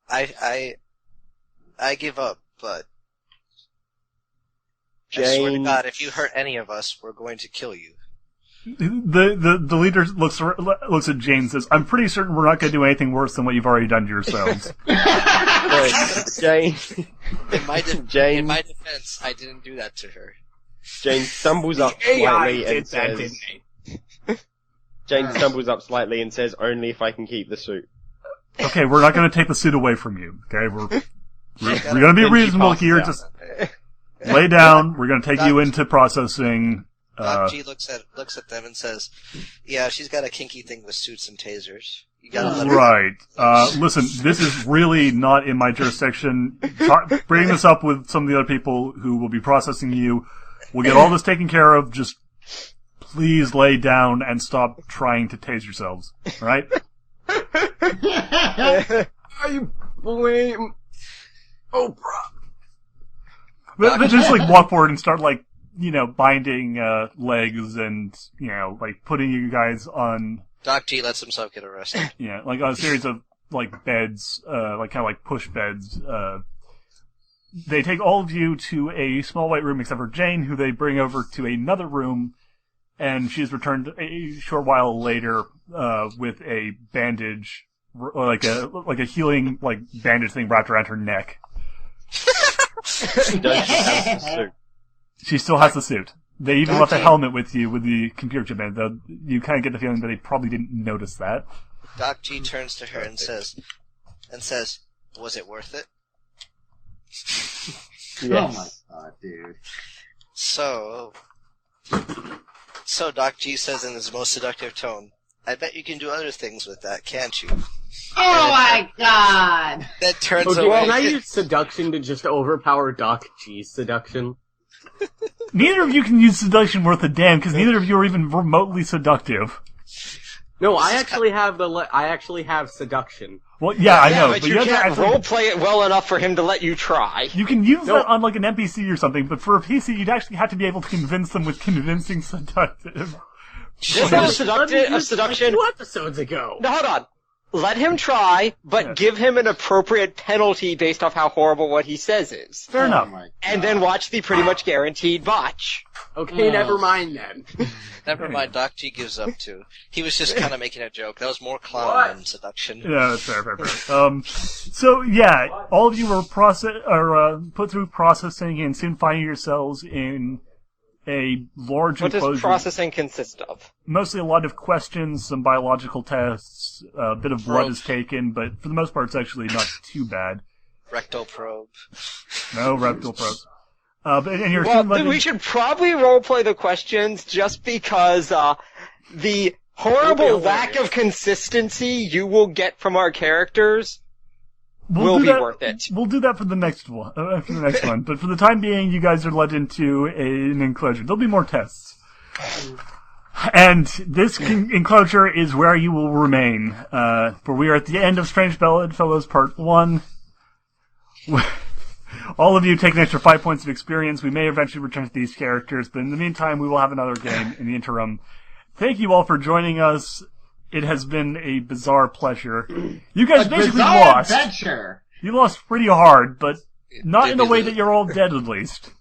I give up, but I swear to Jane- God, if you hurt any of us, we're going to kill you. The leader looks at Jane and says, I'm pretty certain we're not going to do anything worse than what you've already done to yourselves. Jane, In my defense, I didn't do that to her. Jane stumbles up slightly and says, Jane stumbles up slightly and says, only if I can keep the suit. Okay, we're not going to take the suit away from you. Okay, we're going to be Then she reasonable passes here. out. Just lay down. We're going to take you into processing. Doc G looks at them and says, yeah, she's got a kinky thing with suits and tasers. You gotta let her Right. Listen, this is really not in my jurisdiction. Bring this up with some of the other people who will be processing you. We'll get all this taken care of. Just please lay down and stop trying to tase yourselves. All right? I blame Oprah. But just like walk forward and start like, binding legs and, like putting you guys on, Doc G lets himself get arrested. like on a series of like beds, like kind of like push beds. They take all of you to a small white room except for Jane, who they bring over to another room, and she's returned a short while later with a bandage, like a healing like bandage thing wrapped around her neck. She does have the suit. She still has the suit. They even left a helmet with you with the computer chip in it, though you kind of get the feeling that they probably didn't notice that. Doc G turns to her and says, was it worth it? Oh my god, dude. So Doc G says in his most seductive tone, I bet you can do other things with that, can't you? Oh my god! Then turns Okay, away. can I use seduction to just overpower Doc G's seduction? Neither of you can use seduction worth a damn, because neither of you are even remotely seductive. No, I actually have seduction. Well, yeah, I know, but but you have to can't actually- roleplay it well enough for him to let you try. You can use No. that on like an NPC or something, but for a PC, you'd actually have to be able to convince them with convincing seductive. This is a seduction. 2 episodes ago. No, hold on. Let him try, but Yeah. give him an appropriate penalty based off how horrible what he says is. Fair enough. Oh my And then watch the pretty much guaranteed botch. Okay, Oh. never mind then. Never mind, Doc G gives up too. He was just kind of making a joke. That was more clown What? than seduction. Yeah, that's fair. So yeah, all of you were put through processing and soon find yourselves in a large What does enclosure. processing consist of? Mostly a lot of questions, some biological tests, a bit of blood Probe. is taken, but for the most part, it's actually not too bad. Rectal probe. No rectal probes. And you're Well, soon led then we in- should probably roleplay the questions just because the horrible It'll be lack hilarious. of consistency you will get from our characters We'll will do be that- worth it. We'll do that for the next one. But for the time being, you guys are led into an enclosure. There'll be more tests. And this enclosure is where you will remain. For we are at the end of Strange Bedfellows Part 1. All of you take an extra 5 points of experience. We may eventually return to these characters, but in the meantime, we will have another game in the interim. Thank you all for joining us. It has been a bizarre pleasure. You guys A basically bizarre lost. adventure! You lost pretty hard, but not Did in a we way lose? that you're all dead, at least.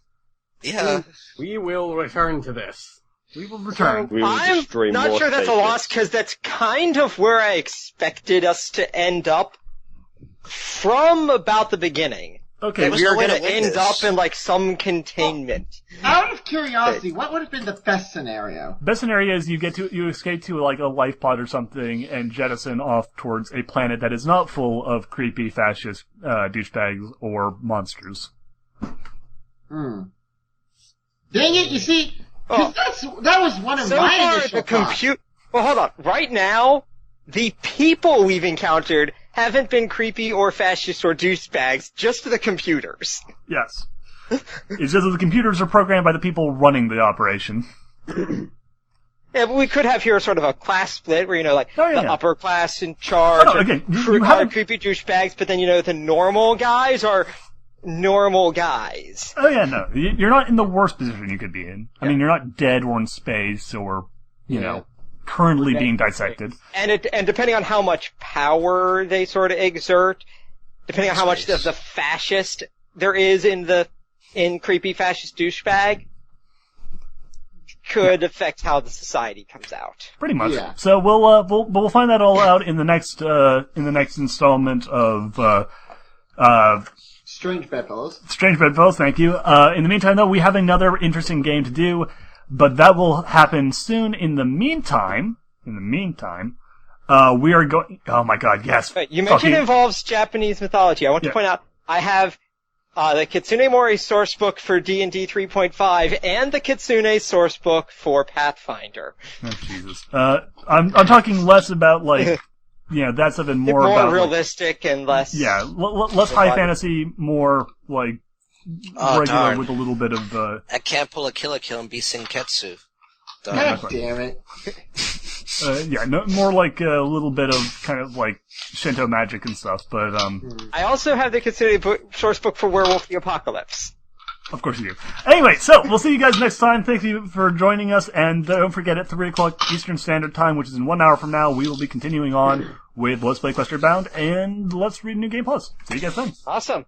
Yeah. We will return to this. We will return. We will I'm destroy not more sure that's a spaceships. loss because that's kind of where I expected us to end up from about the beginning. Okay, There was We no are way going to to win end this. up in like some containment. Out of curiosity, what would have been the best scenario? best scenario is you escape to like a life pod or something and jettison off towards a planet that is not full of creepy fascist douchebags or monsters. Dang it, you see, Oh. 'cause that was one of So my far, initial the thoughts. Well, hold on. Right now, the people we've encountered haven't been creepy or fascist or douchebags, just the computers. Yes. It's just that the computers are programmed by the people running the operation. Yeah, but we could have here sort of a class split where, like, Oh, yeah, the yeah. upper class in charge Oh, no, are again, you are haven't- creepy douchebags, but then, the normal guys are normal guys. Oh yeah, no, you're not in the worst position you could be in. I Yeah. mean, you're not dead or in space or, you know, currently being dissected. And depending on how much power they sort of exert, depending on how much of the fascist there is in creepy fascist douchebag, could affect how the society comes out. Pretty much. Yeah. So we'll find that all out in the next installment of Strange Bedfellows. Strange Bedfellows. Thank you. In the meantime, though, we have another interesting game to do, but that will happen soon. In the meantime, we are going. Oh my God! Yes. Right, you mentioned Fucking- it involves Japanese mythology. I want to point out I have the Kitsune Mori sourcebook for D&D 3.5 and the Kitsune sourcebook for Pathfinder. Oh, Jesus. I'm talking less about like, that stuff and more about realistic and less. less high fantasy, more like regular darn. with a little bit of. I can't pull a Kill and be Senketsu. Darn. God damn it. More like a little bit of kind of like Shinto magic and stuff, but I also have the Kitsune sourcebook for Werewolf the Apocalypse. of course you do. Anyway, so we'll see you guys next time. Thank you for joining us, and don't forget at 3 o'clock Eastern Standard Time, which is in 1 hour from now, we will be continuing on with Let's Play Quest Bound and Let's Read New Game Plus. See you guys then. Awesome.